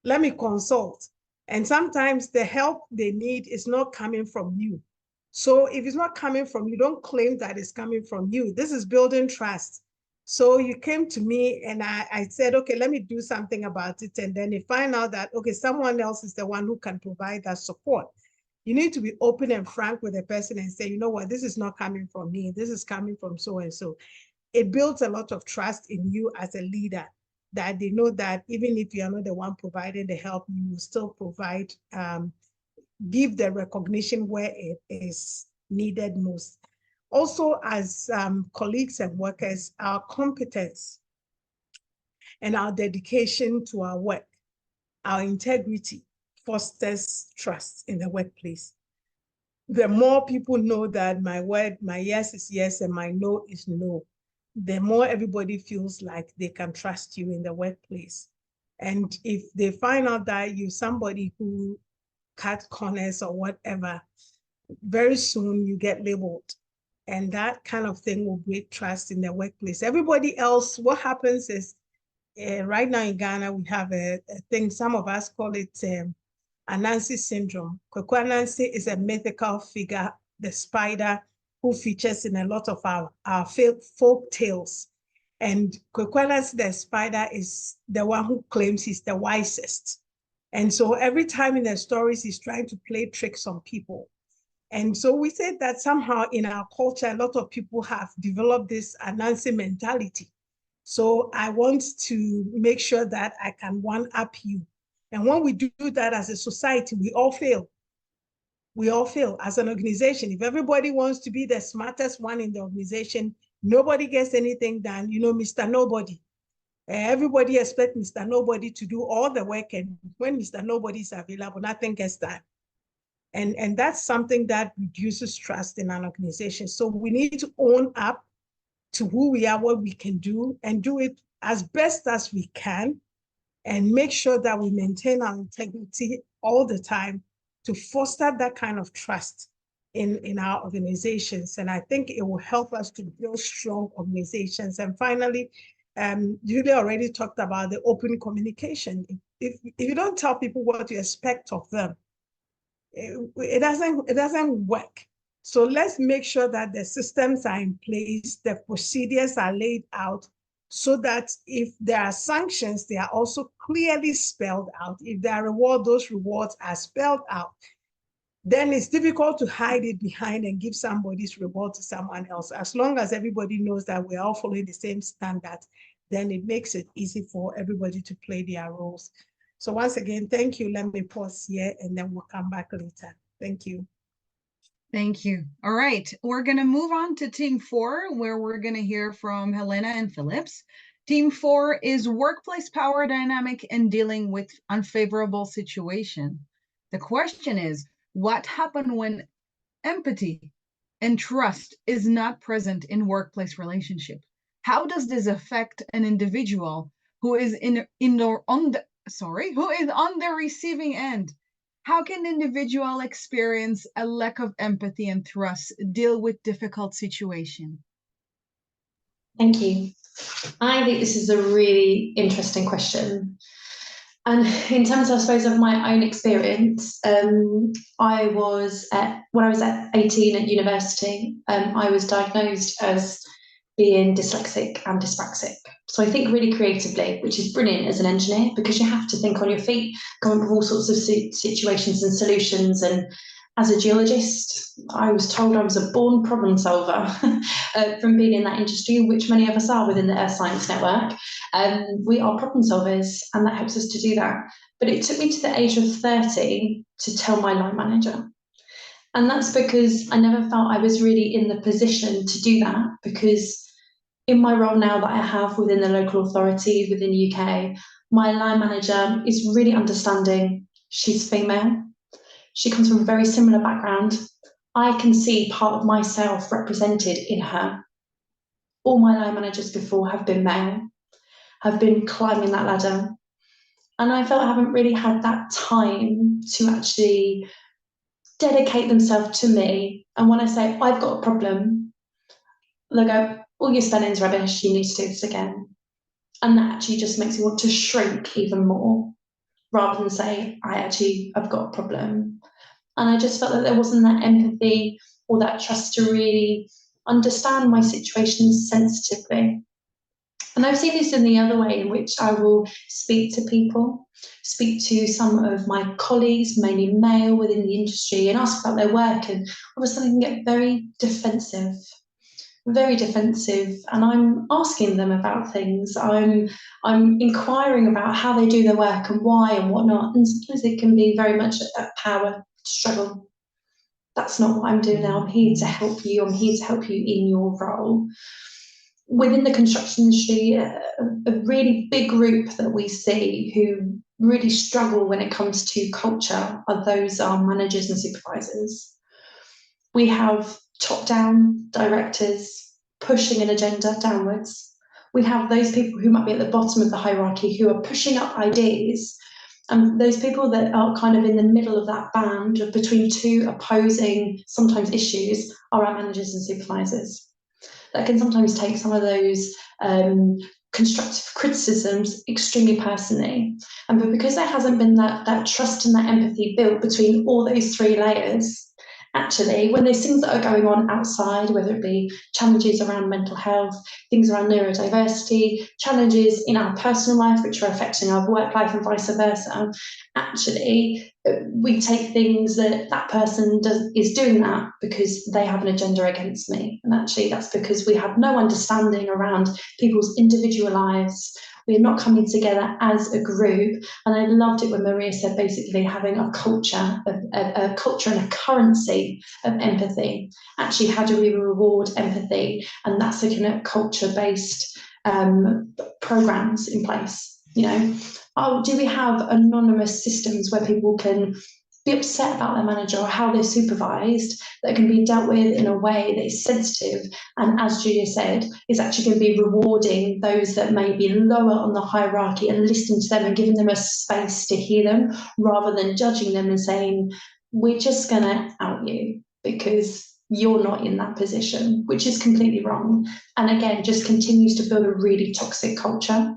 let me consult. And sometimes the help they need is not coming from you. So if it's not coming from you, don't claim that it's coming from you. This is building trust. So you came to me and I said, okay, let me do something about it. And then you find out that, okay, someone else is the one who can provide that support. You need to be open and frank with the person and say, you know what, this is not coming from me. This is coming from so-and-so. It builds a lot of trust in you as a leader, that they know that even if you are not the one providing the help, you will still provide, give the recognition where it is needed most. Also, as colleagues and workers, our competence and our dedication to our work, our integrity fosters trust in the workplace. The more people know that my word, my yes is yes and my no is no, the more everybody feels like they can trust you in the workplace. And if they find out that you're somebody who cut corners or whatever, very soon you get labeled. And that kind of thing will break trust in the workplace. Everybody else, what happens is, right now in Ghana, we have a thing, some of us call it Anansi syndrome. Kwaku Anansi is a mythical figure, the spider who features in a lot of our folk tales. And Kwaku Anansi, the spider, is the one who claims he's the wisest. And so every time in the stories, he's trying to play tricks on people. And so we said that somehow in our culture, a lot of people have developed this Anansi mentality. So I want to make sure that I can one-up you. And when we do that as a society, we all fail. We all fail as an organization. If everybody wants to be the smartest one in the organization, nobody gets anything done. You know, Mr. Nobody. Everybody expects Mr. Nobody to do all the work, and when Mr. Nobody is available, nothing gets done. And that's something that reduces trust in an organization. So we need to own up to who we are, what we can do, and do it as best as we can, and make sure that we maintain our integrity all the time to foster that kind of trust in our organizations. And I think it will help us to build strong organizations. And finally, Julia already talked about the open communication. If you don't tell people what you expect of them, it doesn't work. So let's make sure that the systems are in place, the procedures are laid out, so that if there are sanctions, they are also clearly spelled out. If there are rewards, those rewards are spelled out. Then it's difficult to hide it behind and give somebody's reward to someone else. As long as everybody knows that we're all following the same standard, then it makes it easy for everybody to play their roles. So once again, thank you. Let me pause here and then we'll come back later. Thank you. Thank you. All right, we're going to move on to Team 4, where we're going to hear from Helena and Phillips. Team 4 is workplace power dynamic and dealing with unfavorable situation. The question is, what happens when empathy and trust is not present in workplace relationship? How does this affect an individual who is on the receiving end? How can individual experience a lack of empathy and trust deal with difficult situation? Thank you. I think this is a really interesting question. And in terms, I suppose, of my own experience, when I was at 18 at university, I was diagnosed as being dyslexic and dyspraxic. So I think really creatively, which is brilliant as an engineer, because you have to think on your feet, come up with all sorts of situations and solutions. And as a geologist, I was told I was a born problem solver from being in that industry, which many of us are within the Earth Science Network. We are problem solvers, and that helps us to do that. But it took me to the age of 30 to tell my line manager. And that's because I never felt I was really in the position to do that, because in my role now that I have within the local authority within the UK, my line manager is really understanding. She's female. She comes from a very similar background. I can see part of myself represented in her. All my line managers before have been male, have been climbing that ladder. And I felt I haven't really had that time to actually dedicate themselves to me. And when I say, I've got a problem, they go, all your spelling's rubbish, you need to do this again. And that actually just makes me want to shrink even more, rather than say, I've got a problem. And I just felt that there wasn't that empathy or that trust to really understand my situation sensitively. And I've seen this in the other way, in which I will speak to people, speak to some of my colleagues, mainly male within the industry, and ask about their work. And all of a sudden I can get very defensive. And I'm asking them about things. I'm inquiring about how they do their work and why and whatnot. And sometimes it can be very much a power struggle. That's not what I'm doing now. I'm here to help you. I'm here to help you in your role. Within the construction industry, a really big group that we see who really struggle when it comes to culture are those managers and supervisors. We have top-down directors pushing an agenda downwards. We have those people who might be at the bottom of the hierarchy who are pushing up ideas. And those people that are kind of in the middle of that band of between two opposing, sometimes issues, are our managers and supervisors. That can sometimes take some of those constructive criticisms extremely personally. But because there hasn't been that trust and that empathy built between all those three layers, Actually, when there's things that are going on outside, whether it be challenges around mental health, things around neurodiversity, challenges in our personal life which are affecting our work life and vice versa, actually we take things that person is doing that because they have an agenda against me. And actually that's because we have no understanding around people's individual lives. We're not coming together as a group. And I loved it when Maria said basically having a culture, a culture and a currency of empathy. Actually, how do we reward empathy? And that's looking at culture-based programs in place. You know, oh, do we have anonymous systems where people can be upset about their manager or how they're supervised that can be dealt with in a way that is sensitive and, as Julia said, is actually going to be rewarding those that may be lower on the hierarchy and listening to them and giving them a space to hear them rather than judging them and saying, we're just going to out you because you're not in that position, which is completely wrong. And again, just continues to build a really toxic culture.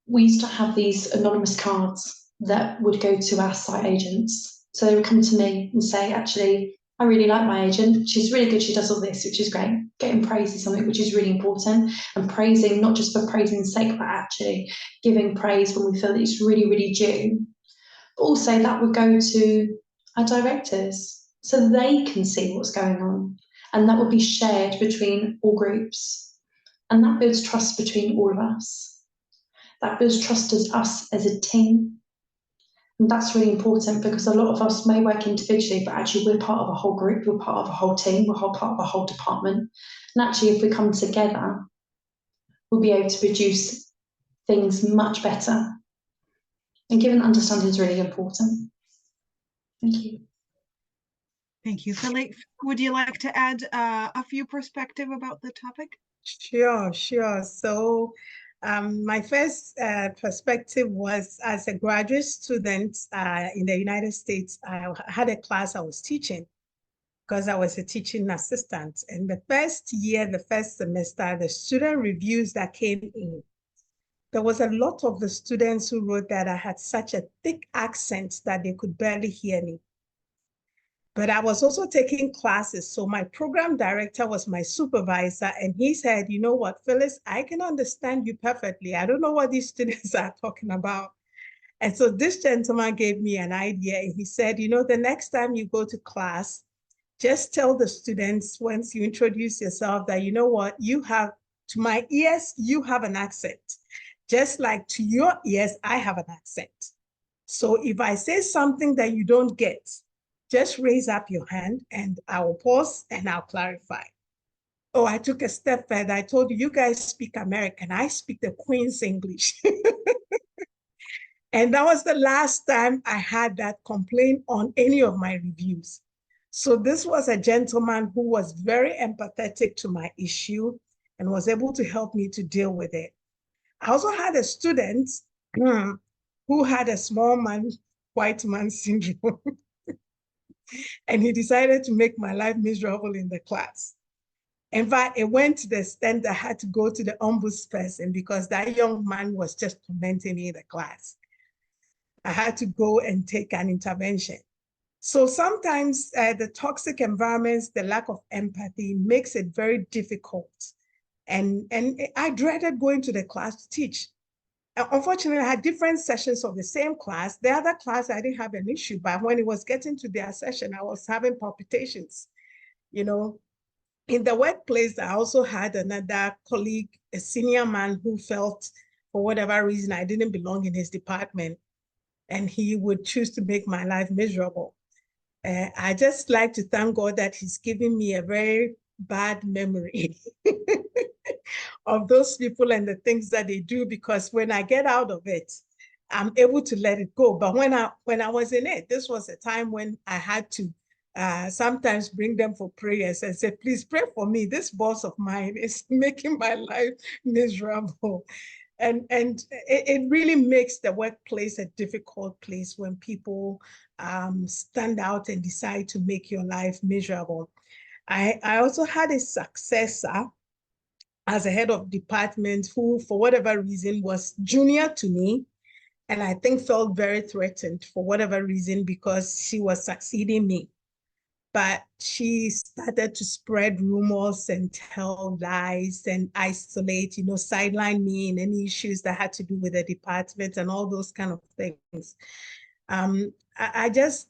We used to have these anonymous cards that would go to our site agents. So they would come to me and say, actually, I really like my agent. She's really good. She does all this, which is great. Getting praise is something which is really important. And praising, not just for praising's sake, but actually giving praise when we feel that it's really, really due. But also that would go to our directors so they can see what's going on. And that would be shared between all groups. And that builds trust between all of us. That builds trust as us as a team. And that's really important because a lot of us may work individually, but actually we're part of a whole group, we're part of a whole team, we're part of a whole department. And actually, if we come together, we'll be able to produce things much better. And given understanding is really important. Thank you. Thank you. Philip, would you like to add a few perspectives about the topic? Sure. So my first perspective was as a graduate student in the United States. I had a class I was teaching because I was a teaching assistant. And the first year, the first semester, the student reviews that came in, there was a lot of the students who wrote that I had such a thick accent that they could barely hear me. But I was also taking classes. So my program director was my supervisor. And he said, you know what, Phyllis, I can understand you perfectly. I don't know what these students are talking about. And so this gentleman gave me an idea. And he said, you know, the next time you go to class, just tell the students once you introduce yourself that, you know what, you have, to my ears, you have an accent. Just like to your ears, I have an accent. So if I say something that you don't get, just raise up your hand and I will pause and I'll clarify. Oh, I took a step further. I told you, you guys speak American. I speak the Queen's English. And that was the last time I had that complaint on any of my reviews. So this was a gentleman who was very empathetic to my issue and was able to help me to deal with it. I also had a student who had a small man, white man syndrome. And he decided to make my life miserable in the class. In fact, it went to the extent that I had to go to the ombudsperson because that young man was just tormenting me in the class. I had to go and take an intervention. So sometimes the toxic environments, the lack of empathy makes it very difficult. And I dreaded going to the class to teach. Unfortunately, I had different sessions of the same class. The other class, I didn't have an issue, but when it was getting to their session, I was having palpitations. You know, in the workplace, I also had another colleague, a senior man who felt, for whatever reason, I didn't belong in his department, and he would choose to make my life miserable. I just like to thank God that he's giving me a very bad memory of those people and the things that they do, because when I get out of it, I'm able to let it go. But when I was in it, this was a time when I had to sometimes bring them for prayers and say, please pray for me. This boss of mine is making my life miserable. And it really makes the workplace a difficult place when people stand out and decide to make your life miserable. I also had a successor as a head of department who, for whatever reason, was junior to me, and I think felt very threatened for whatever reason because she was succeeding me. but she started to spread rumors and tell lies and isolate, sideline me in any issues that had to do with the department and all those kind of things. I just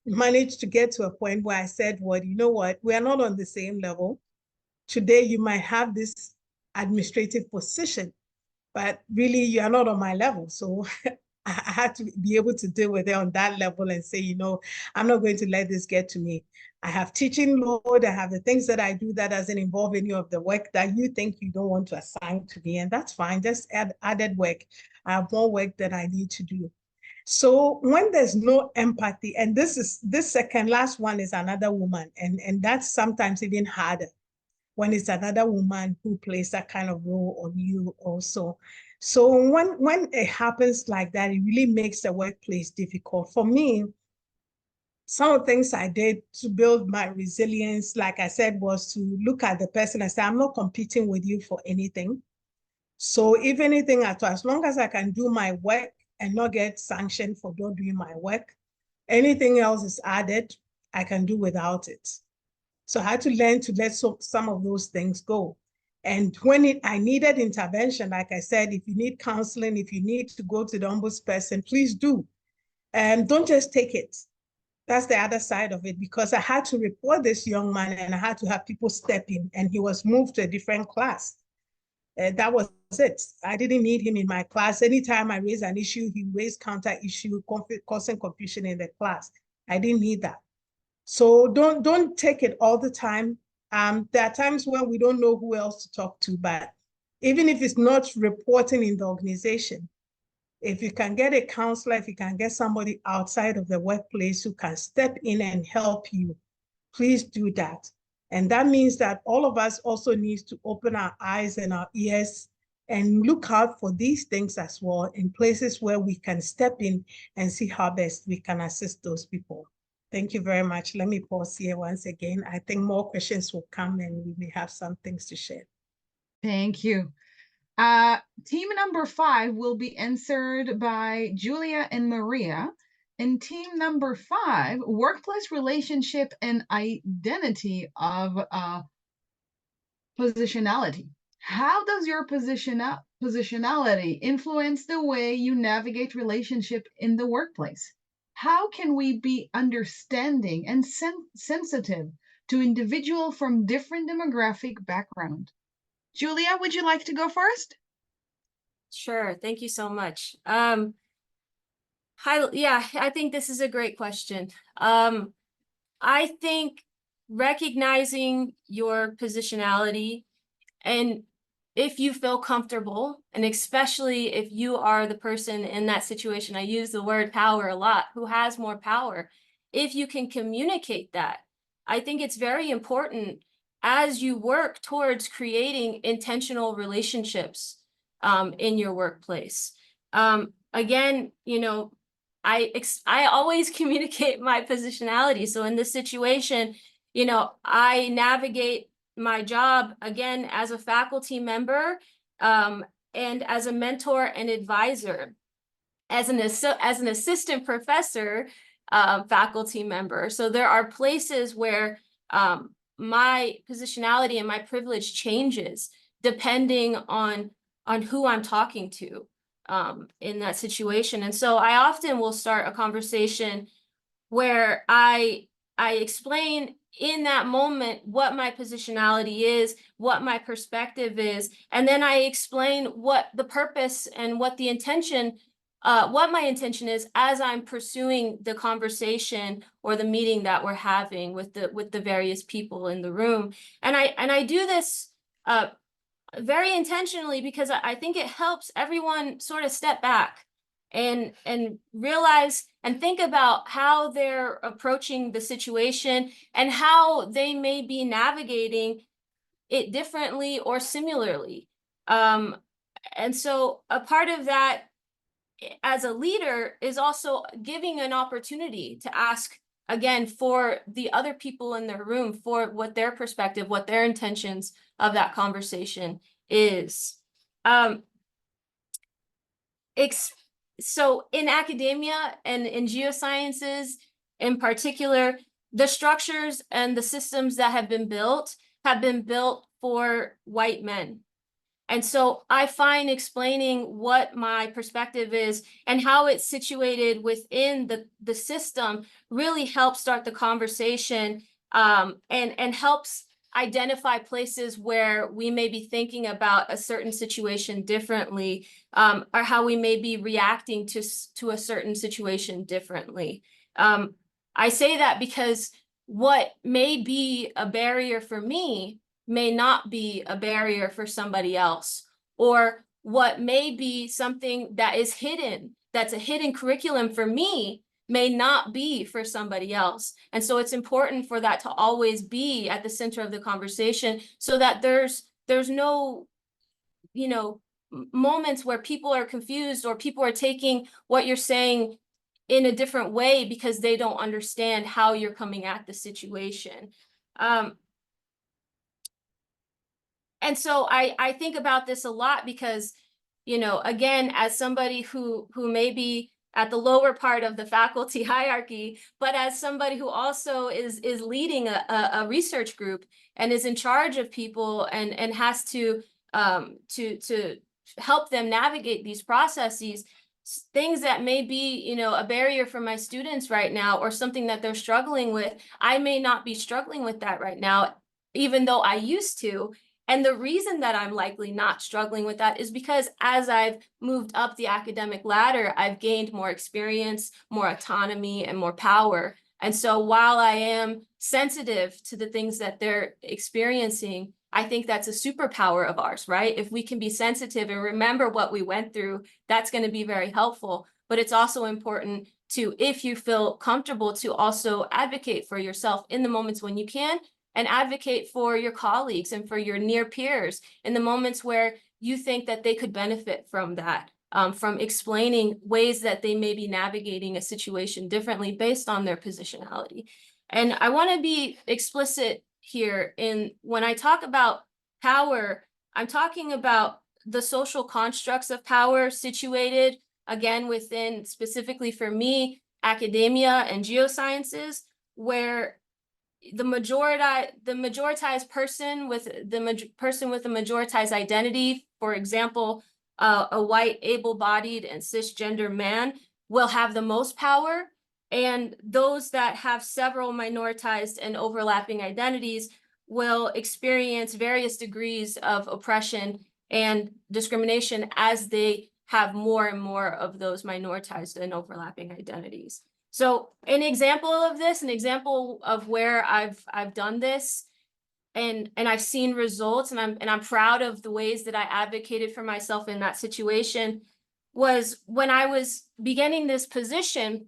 managed to get to a point where I said, well, you know what, we are not on the same level. Today, you might have this administrative position, but really you are not on my level. So I had to be able to deal with it on that level and say, I'm not going to let this get to me. I have teaching load. I have the things that I do that doesn't involve any of the work that you think you don't want to assign to me. And that's fine. Just add added work. I have more work that I need to do. So when there's no empathy, and this second last one is another woman, and that's sometimes even harder when it's another woman who plays that kind of role on you also. So when it happens like that, it really makes the workplace difficult. For me, some of the things I did to build my resilience, like I said, was to look at the person and say, I'm not competing with you for anything. So if anything at all, as long as I can do my work and not get sanctioned for not doing my work, anything else is added, I can do without it. So I had to learn to let some of those things go. And when I needed intervention, like I said, if you need counseling, if you need to go to the ombudsperson, please do. And don't just take it. That's the other side of it, because I had to report this young man and I had to have people step in, and he was moved to a different class. That was it. I didn't need him in my class. Anytime I raised an issue, he raised counter issue, causing confusion in the class. I didn't need that. So don't take it all the time. There are times when we don't know who else to talk to, but even if it's not reporting in the organization, if you can get a counselor, if you can get somebody outside of the workplace who can step in and help you, please do that. And that means that all of us also need to open our eyes and our ears and look out for these things as well in places where we can step in and see how best we can assist those people. Thank you very much. Let me pause here once again. I think more questions will come and we may have some things to share. Thank you. Team number 5 will be answered by Julia and Maria. And team number 5, workplace relationship and identity of positionality. How does your positionality influence the way you navigate relationship in the workplace? How can we be understanding and sensitive to individuals from different demographic background? Julia, would you like to go first? Sure. Thank you so much. Yeah, I think this is a great question. I think recognizing your positionality, and if you feel comfortable, and especially if you are the person in that situation, I use the word power a lot, who has more power, if you can communicate that, I think it's very important as you work towards creating intentional relationships in your workplace. Again, I always communicate my positionality. So in this situation, I navigate my job again as a faculty member, and as a mentor and advisor, as an assistant professor, faculty member. So there are places where my positionality and my privilege changes depending on who I'm talking to in that situation. And so I often will start a conversation where I explain in that moment what my positionality is, what my perspective is, and then I explain what the purpose and what the intention, what my intention is as I'm pursuing the conversation or the meeting that we're having with the various people in the room. And I do this very intentionally because I think it helps everyone sort of step back and realize and think about how they're approaching the situation and how they may be navigating it differently or similarly. And so a part of that as a leader is also giving an opportunity to ask again for the other people in the room for what their perspective, what their intentions of that conversation is. So in academia and in geosciences in particular, the structures and the systems that have been built for white men. And so I find explaining what my perspective is and how it's situated within the system really helps start the conversation, and helps identify places where we may be thinking about a certain situation differently, or how we may be reacting to a certain situation differently. I say that because what may be a barrier for me may not be a barrier for somebody else, or what may be something that is hidden, that's a hidden curriculum for me, may not be for somebody else. And so it's important for that to always be at the center of the conversation, so that there's no, you know, moments where people are confused or people are taking what you're saying in a different way because they don't understand how you're coming at the situation. And so I think about this a lot because, you know, again, as somebody who may be at the lower part of the faculty hierarchy, but as somebody who also is leading a research group and is in charge of people and has to help them navigate these processes, things that may be, you know, a barrier for my students right now, or something that they're struggling with, I may not be struggling with that right now, even though I used to. And the reason that I'm likely not struggling with that is because as I've moved up the academic ladder, I've gained more experience, more autonomy, and more power. And so while I am sensitive to the things that they're experiencing, I think that's a superpower of ours, right? If we can be sensitive and remember what we went through, that's going to be very helpful. But it's also important to, if you feel comfortable, to also advocate for yourself in the moments when you can, and advocate for your colleagues and for your near peers in the moments where you think that they could benefit from that, from explaining ways that they may be navigating a situation differently based on their positionality. And I want to be explicit here in when I talk about power, I'm talking about the social constructs of power situated, again, within, specifically for me, academia and geosciences, where the majoritized person with person with a majoritized identity, for example, a white, able-bodied, and cisgender man, will have the most power, and those that have several minoritized and overlapping identities will experience various degrees of oppression and discrimination as they have more and more of those minoritized and overlapping identities. So an example of this, an example of where I've done this and I've seen results, and I'm proud of the ways that I advocated for myself in that situation, was when I was beginning this position,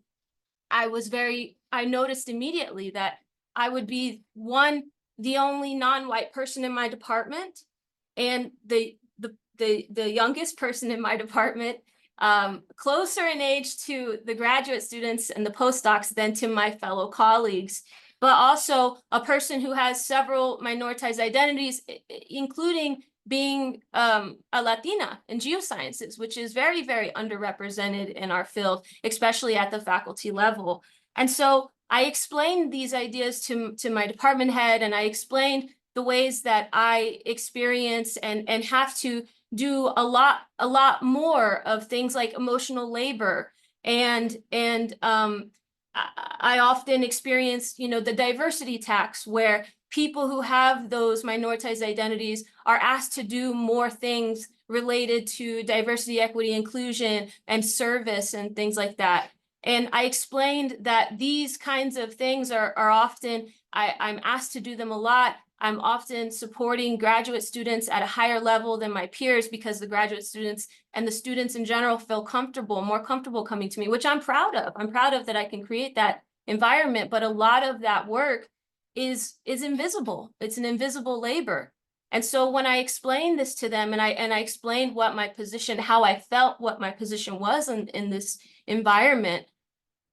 I noticed immediately that I would be the only non-white person in my department, and the youngest person in my department, closer in age to the graduate students and the postdocs than to my fellow colleagues, but also a person who has several minoritized identities, including being a Latina in geosciences, which is very, very underrepresented in our field, especially at the faculty level. And so I explained these ideas to my department head, and I explained the ways that I experience and have to do a lot more of things like emotional labor, and I often experience, you know, the diversity tax, where people who have those minoritized identities are asked to do more things related to diversity, equity, inclusion, and service and things like that. And I explained that these kinds of things are often, I'm asked to do them a lot. I'm often supporting graduate students at a higher level than my peers because the graduate students and the students in general feel more comfortable coming to me, which I'm proud of. I'm proud of that I can create that environment, but a lot of that work is invisible. It's an invisible labor. And so when I explained this to them, and I explained what my position, how I felt what my position was in this environment,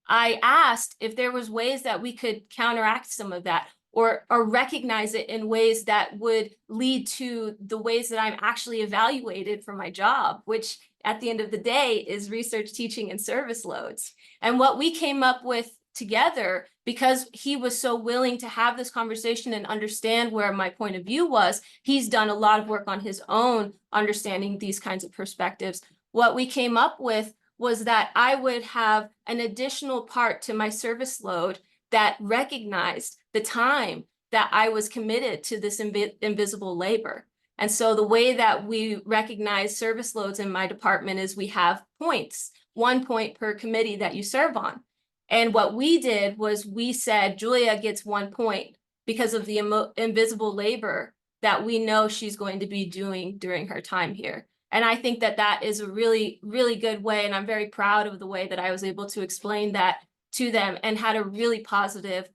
I asked if there was ways that we could counteract some of that, or recognize it in ways that would lead to the ways that I'm actually evaluated for my job, which at the end of the day is research, teaching, and service loads. And what we came up with together, because he was so willing to have this conversation and understand where my point of view was. He's done a lot of work on his own, understanding these kinds of perspectives. What we came up with was that I would have an additional part to my service load that recognized the time that I was committed to this invisible labor. And so the way that we recognize service loads in my department is we have points, 1 point per committee that you serve on. And what we did was we said, Julia gets 1 point because of the invisible labor that we know she's going to be doing during her time here. And I think that that is a really, really good way. And I'm very proud of the way that I was able to explain that to them and had a really positive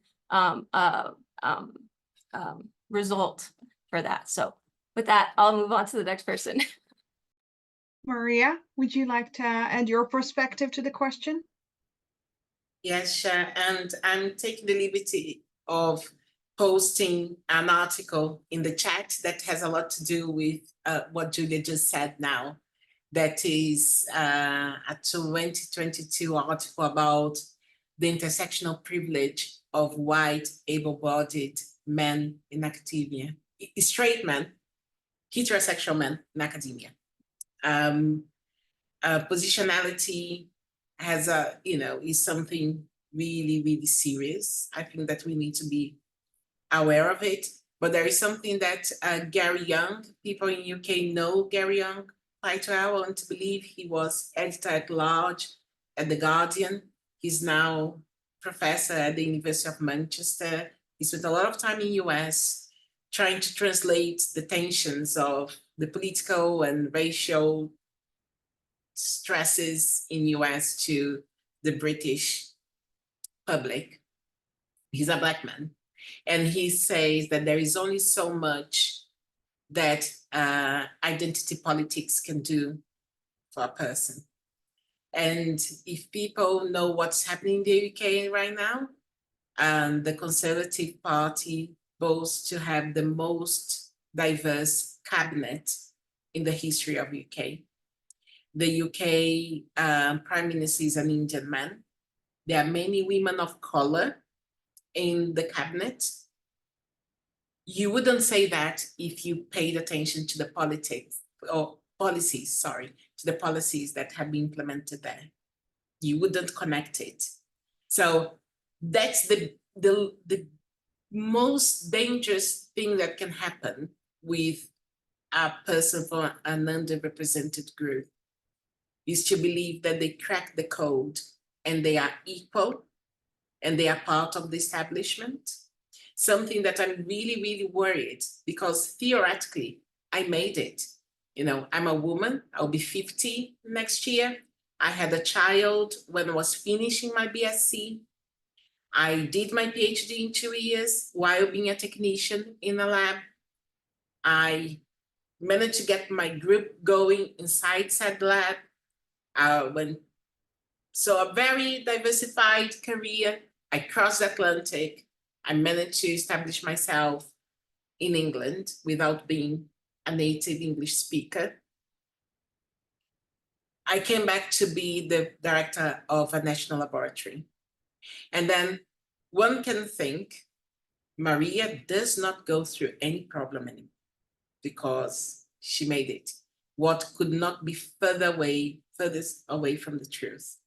result for that. So with that, I'll move on to the next person. Maria, would you like to add your perspective to the question? Yes, sure. And I'm taking the liberty of posting an article in the chat that has a lot to do with what Julia just said now. That is a 2022 article about the intersectional privilege of white, able-bodied men in academia, straight men, heterosexual men in academia. Positionality has a, is something really, really serious. I think that we need to be aware of it. But there is something that Gary Young, people in UK know Gary Young quite well. I want to believe he was editor-at-large at The Guardian. He's now professor at the University of Manchester. He spent a lot of time in US trying to translate the tensions of the political and racial stresses in US to the British public. He's a Black man. And he says that there is only so much that identity politics can do for a person. And if people know what's happening in the UK right now, the Conservative Party boasts to have the most diverse cabinet in the history of UK. The UK Prime Minister is an Indian man. There are many women of color in the cabinet. You wouldn't say that if you paid attention to the politics or policies, to the policies that have been implemented there. You wouldn't connect it. So that's the most dangerous thing that can happen with a person from an underrepresented group, is to believe that they crack the code and they are equal and they are part of the establishment. Something that I'm really, really worried, because theoretically, I made it. I'm a woman, I'll be 50 next year. I had a child when I was finishing my BSc. I did my PhD in 2 years while being a technician in a lab. I managed to get my group going inside said lab. So a very diversified career. I crossed the Atlantic. I managed to establish myself in England without being a native English speaker. I came back to be the director of a national laboratory. And then one can think, Maria does not go through any problem anymore because she made it. What could not be furthest away from the truth?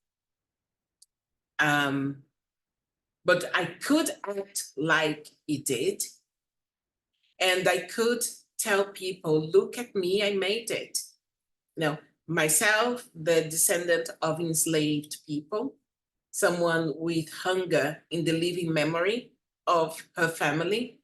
But I could act like it did. And I could tell people, look at me, I made it. Myself, the descendant of enslaved people, someone with hunger in the living memory of her family.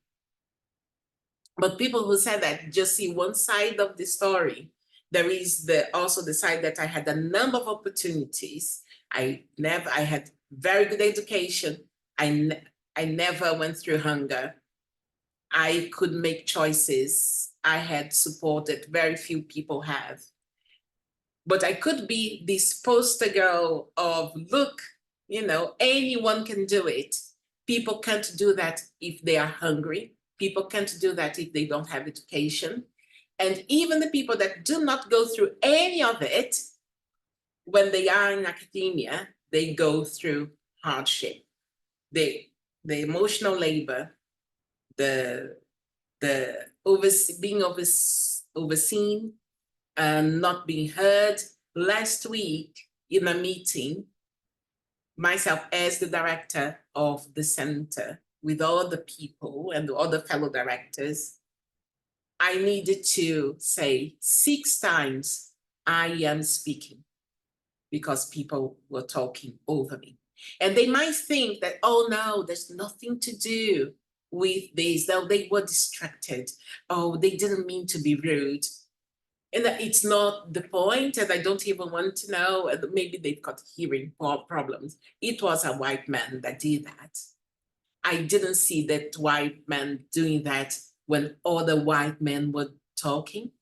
But people who said that just see one side of the story. There is also the side that I had a number of opportunities. I had very good education. I never went through hunger. I could make choices. I had support that very few people have. But I could be this poster girl of, look, anyone can do it. People can't do that if they are hungry. People can't do that if they don't have education. And even the people that do not go through any of it, when they are in academia, they go through hardship. the emotional labor, the being overseen and not being heard. Last week in a meeting, myself as the director of the center with all the people and the other fellow directors, I needed to say 6 times, I am speaking, because people were talking over me. And they might think that, oh no, there's nothing to do with this, though they were distracted. Oh, they didn't mean to be rude. And it's not the point, and I don't even want to know, maybe they've got hearing problems. It was a white man that did that. I didn't see that white man doing that when other white men were talking.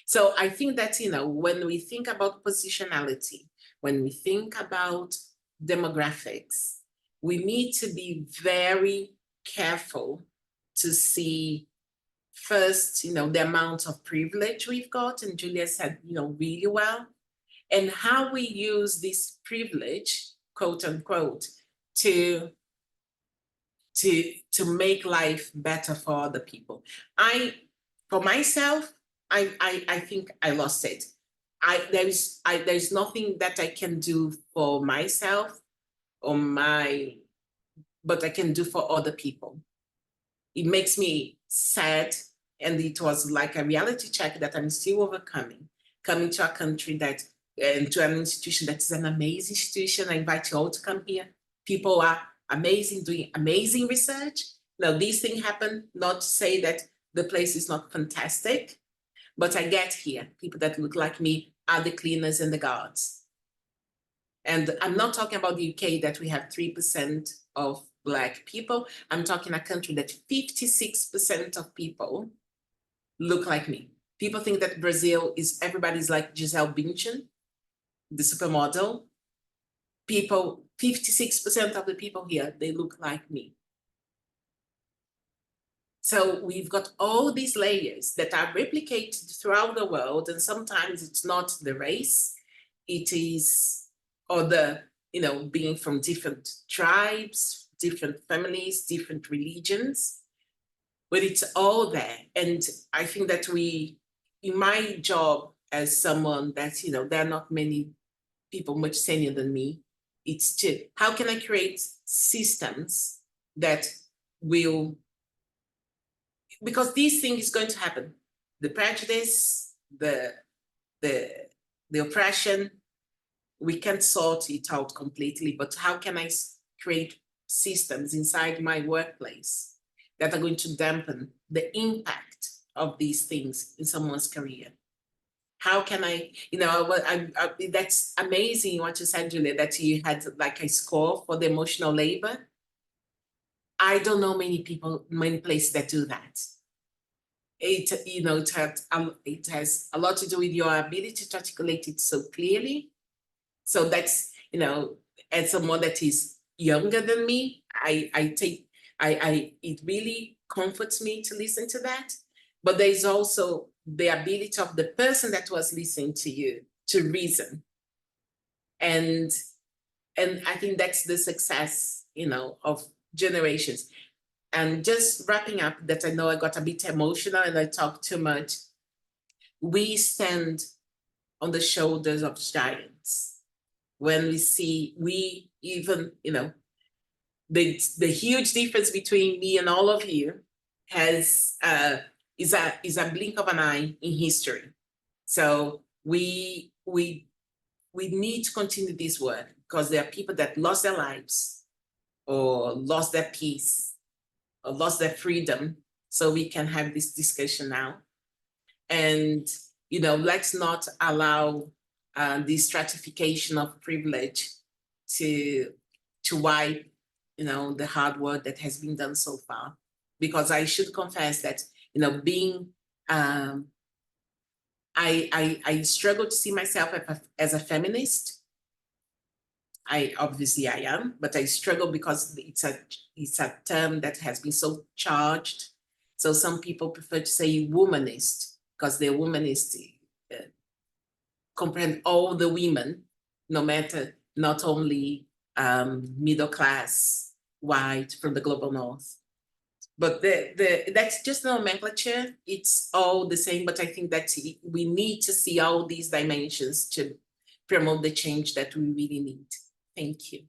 So I think that, you know, when we think about positionality, when we think about demographics, we need to be very careful to see first, you know, the amount of privilege we've got, and Julia said, you know, really well, and how we use this privilege, quote unquote, to make life better for other people. For myself, I think I lost it. There's nothing that I can do for myself but I can do for other people. It makes me sad, and it was like a reality check that I'm still overcoming. Coming to a country that, and to an institution that is an amazing institution. I invite you all to come here. People are amazing, doing amazing research. Now, these things happen, not to say that the place is not fantastic, but I get here, people that look like me are the cleaners and the guards. And I'm not talking about the UK that we have 3% of Black people. I'm talking a country that 56% of people look like me. People think that Brazil is, everybody's like Gisele Bündchen, the supermodel. 56% of the people here, they look like me. So we've got all these layers that are replicated throughout the world, and sometimes it's not the race, it is other, you know, being from different tribes, different families, different religions, but it's all there. And I think that in my job as someone that, you know, there are not many people much senior than me, it's to, how can I create systems that will, because this thing is going to happen. The prejudice, the oppression, we can't sort it out completely, but how can I create systems inside my workplace that are going to dampen the impact of these things in someone's career? How can I, you know, that's amazing what you said, Julia, that you had like a score for the emotional labor. I don't know many people, many places that do that. It, you know, it has a lot to do with your ability to articulate it so clearly. So that's, you know, as someone that is younger than me, it really comforts me to listen to that. But there's also the ability of the person that was listening to you to reason. And I think that's the success, you know, of generations. And just wrapping up, that I know I got a bit emotional and I talk too much. We stand on the shoulders of giants. When we even, you know, the huge difference between me and all of you is a blink of an eye in history. So we need to continue this work, because there are people that lost their lives or lost their peace or lost their freedom, so we can have this discussion now. And, you know, let's not allow the stratification of privilege to wipe, you know, the hard work that has been done so far. Because I should confess that, you know, being, I struggle to see myself as a feminist. Obviously I am, but I struggle because it's a term that has been so charged. So some people prefer to say womanist, because they're womanist, comprehend all the women, no matter, not only middle class, white from the global north. But that's just nomenclature. It's all the same, but I think that we need to see all these dimensions to promote the change that we really need. Thank you.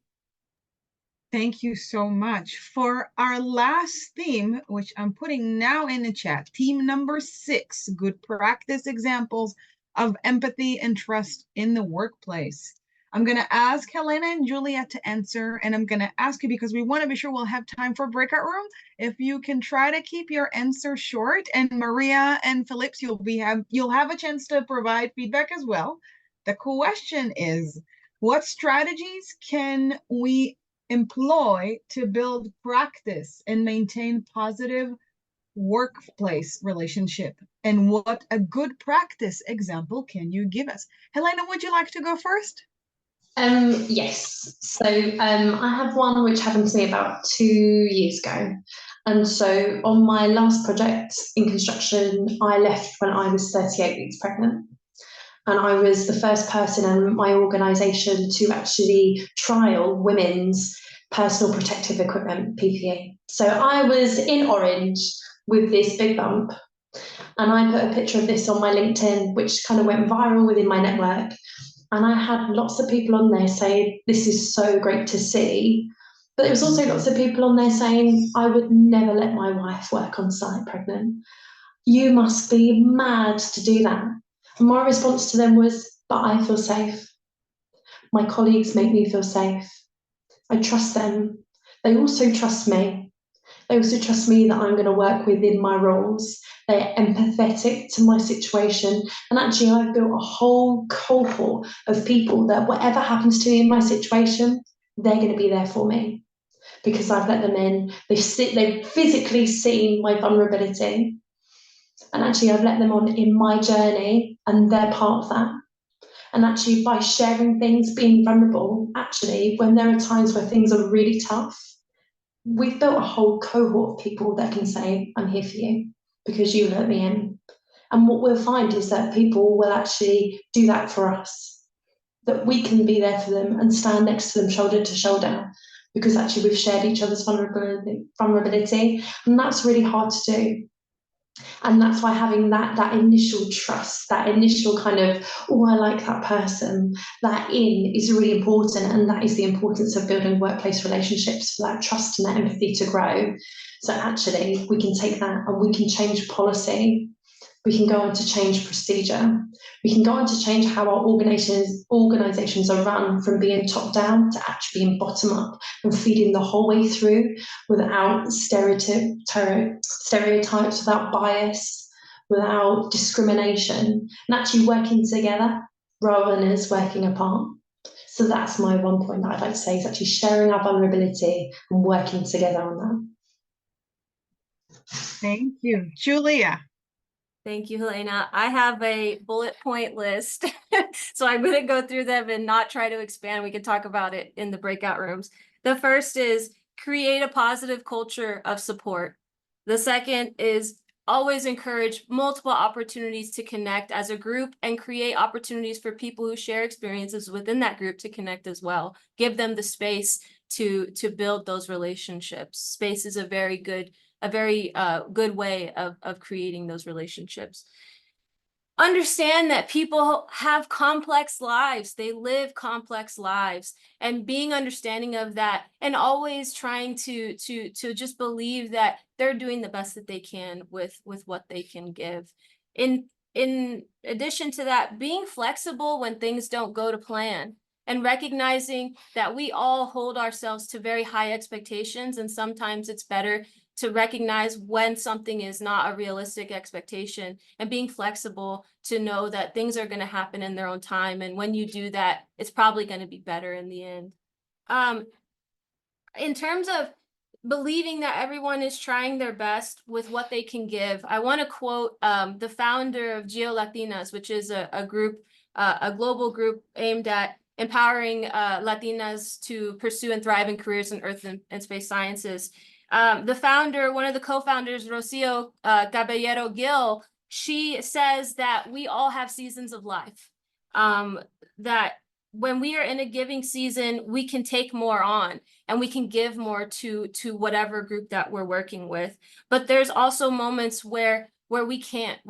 Thank you so much. For our last theme, which I'm putting now in the chat, theme number 6, good practice examples of empathy and trust in the workplace. I'm going to ask Helena and Julia to answer, and I'm going to ask you because we want to be sure we'll have time for breakout room. If you can try to keep your answer short, and Maria and Phillips, you'll have a chance to provide feedback as well. The question is, what strategies can we employ to build practice and maintain positive workplace relationship? And what a good practice example can you give us? Helena, would you like to go first? Yes. So I have one which happened to me about 2 years ago. And so on my last project in construction, I left when I was 38 weeks pregnant. And I was the first person in my organisation to actually trial women's personal protective equipment, PPE. So I was in orange with this big bump, and I put a picture of this on my LinkedIn, which kind of went viral within my network. And I had lots of people on there saying, this is so great to see. But there was also lots of people on there saying, I would never let my wife work on site pregnant. You must be mad to do that. And my response to them was, but I feel safe. My colleagues make me feel safe. I trust them. They also trust me. They also trust me that I'm going to work within my roles. They're empathetic to my situation. And actually, I've built a whole cohort of people that whatever happens to me in my situation, they're going to be there for me because I've let them in. They've physically seen my vulnerability. And actually, I've let them on in my journey, and they're part of that. And actually, by sharing things, being vulnerable, actually, when there are times where things are really tough, we've built a whole cohort of people that can say, I'm here for you because you let me in. And what we'll find is that people will actually do that for us, that we can be there for them and stand next to them shoulder to shoulder because actually we've shared each other's vulnerability, and that's really hard to do. And that's why having that initial trust, that initial kind of, oh, I like that person, that is really important. And that is the importance of building workplace relationships for that trust and that empathy to grow. So actually, we can take that and we can change policy. We can go on to change procedure. We can go on to change how our organisations are run from being top down to actually being bottom up and feeding the whole way through without stereotypes, without bias, without discrimination, and actually working together rather than us working apart. So that's my one point that I'd like to say is actually sharing our vulnerability and working together on that. Thank you. Julia. Thank you, Helena. I have a bullet point list, so I'm going to go through them and not try to expand. We can talk about it in the breakout rooms. The first is create a positive culture of support. The second is always encourage multiple opportunities to connect as a group and create opportunities for people who share experiences within that group to connect as well. Give them the space to build those relationships. Space is a very good way of creating those relationships. Understand that people have complex lives. They live complex lives, and being understanding of that and always trying to just believe that they're doing the best that they can with what they can give. In addition to that, being flexible when things don't go to plan, and recognizing that we all hold ourselves to very high expectations, and sometimes it's better to recognize when something is not a realistic expectation, and being flexible to know that things are going to happen in their own time. And when you do that, it's probably going to be better in the end. In terms of believing that everyone is trying their best with what they can give, I want to quote the founder of Geo Latinas, which is a group, a global group aimed at empowering Latinas to pursue and thrive in careers in earth and space sciences. The founder, one of the co-founders, Rocio Caballero Gil, she says that we all have seasons of life, that when we are in a giving season, we can take more on and we can give more to whatever group that we're working with. But there's also moments where we can't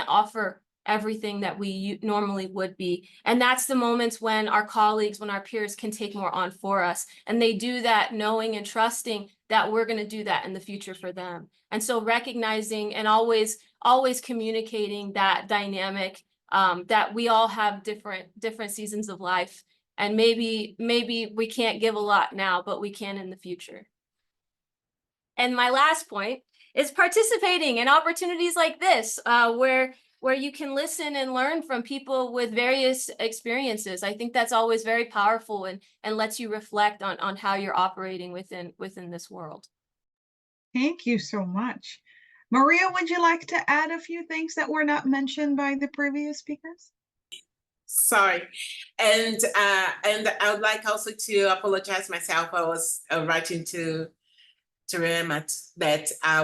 offer everything that we normally would be. And that's the moments when our colleagues, when our peers can take more on for us. And they do that knowing and trusting that we're going to do that in the future for them. And so recognizing and always communicating that dynamic, that we all have different seasons of life. And maybe we can't give a lot now, but we can in the future. And my last point is participating in opportunities like this, where you can listen and learn from people with various experiences. I think that's always very powerful and lets you reflect on how you're operating within this world. Thank you so much. Maria, would you like to add a few things that were not mentioned by the previous speakers? Sorry. And I would like also to apologize myself. I was writing to Remat that I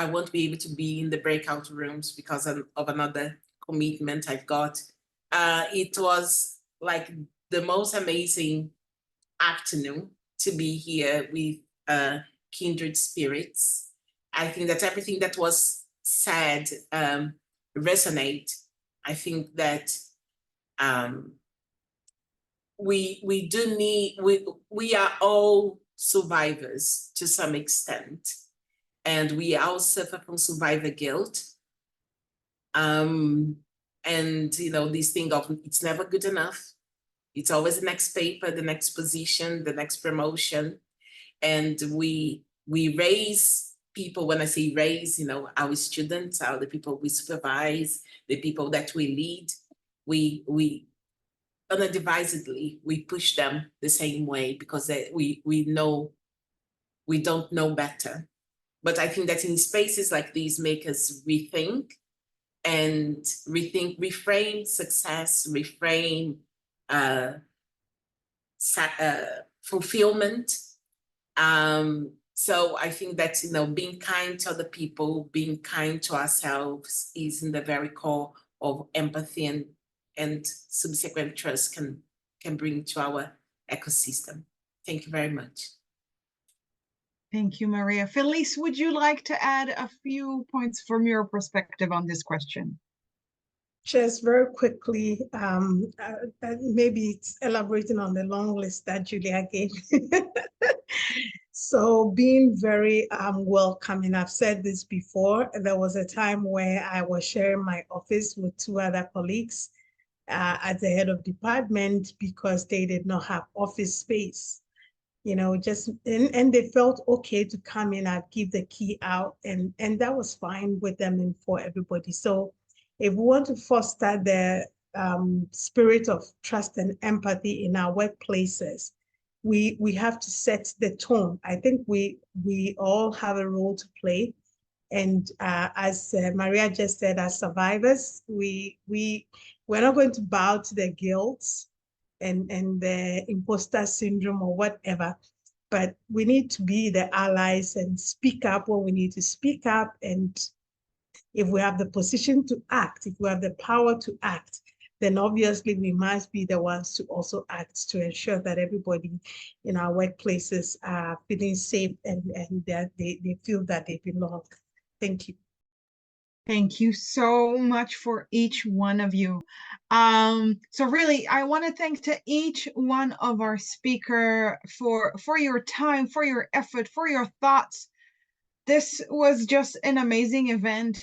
won't be able to be in the breakout rooms because of another commitment I've got. It was like the most amazing afternoon to be here with kindred spirits. I think that everything that was said resonate. I think that we do need, we are all survivors to some extent, and we all suffer from survivor guilt. And you know, this thing of it's never good enough. It's always the next paper, the next position, the next promotion. And we raise people. When I say raise, you know, our students are the people we supervise, the people that we lead. We unadvisedly, we push them the same way because we know we don't know better. But I think that in spaces like these make us rethink, reframe success, reframe fulfillment. So I think that, you know, being kind to other people, being kind to ourselves is in the very core of empathy and subsequent trust can bring to our ecosystem. Thank you very much. Thank you, Maria. Felice, would you like to add a few points from your perspective on this question? Just very quickly, maybe it's elaborating on the long list that Julia gave. So being very welcoming, I've said this before, there was a time where I was sharing my office with two other colleagues at the head of department because they did not have office space. You know, just and they felt okay to come in and give the key out, and that was fine with them and for everybody. So if we want to foster the spirit of trust and empathy in our workplaces, we have to set the tone. I think we all have a role to play, and as Maria just said, as survivors, we're not going to bow to the guilt and the imposter syndrome or whatever, but we need to be the allies and speak up when we need to speak up. And if we have the position to act, if we have the power to act, then obviously we must be the ones to also act to ensure that everybody in our workplaces are feeling safe and that they feel that they belong. Thank you. Thank you so much for each one of you. So really, I want to thank to each one of our speaker for your time, for your effort, for your thoughts. This was just an amazing event.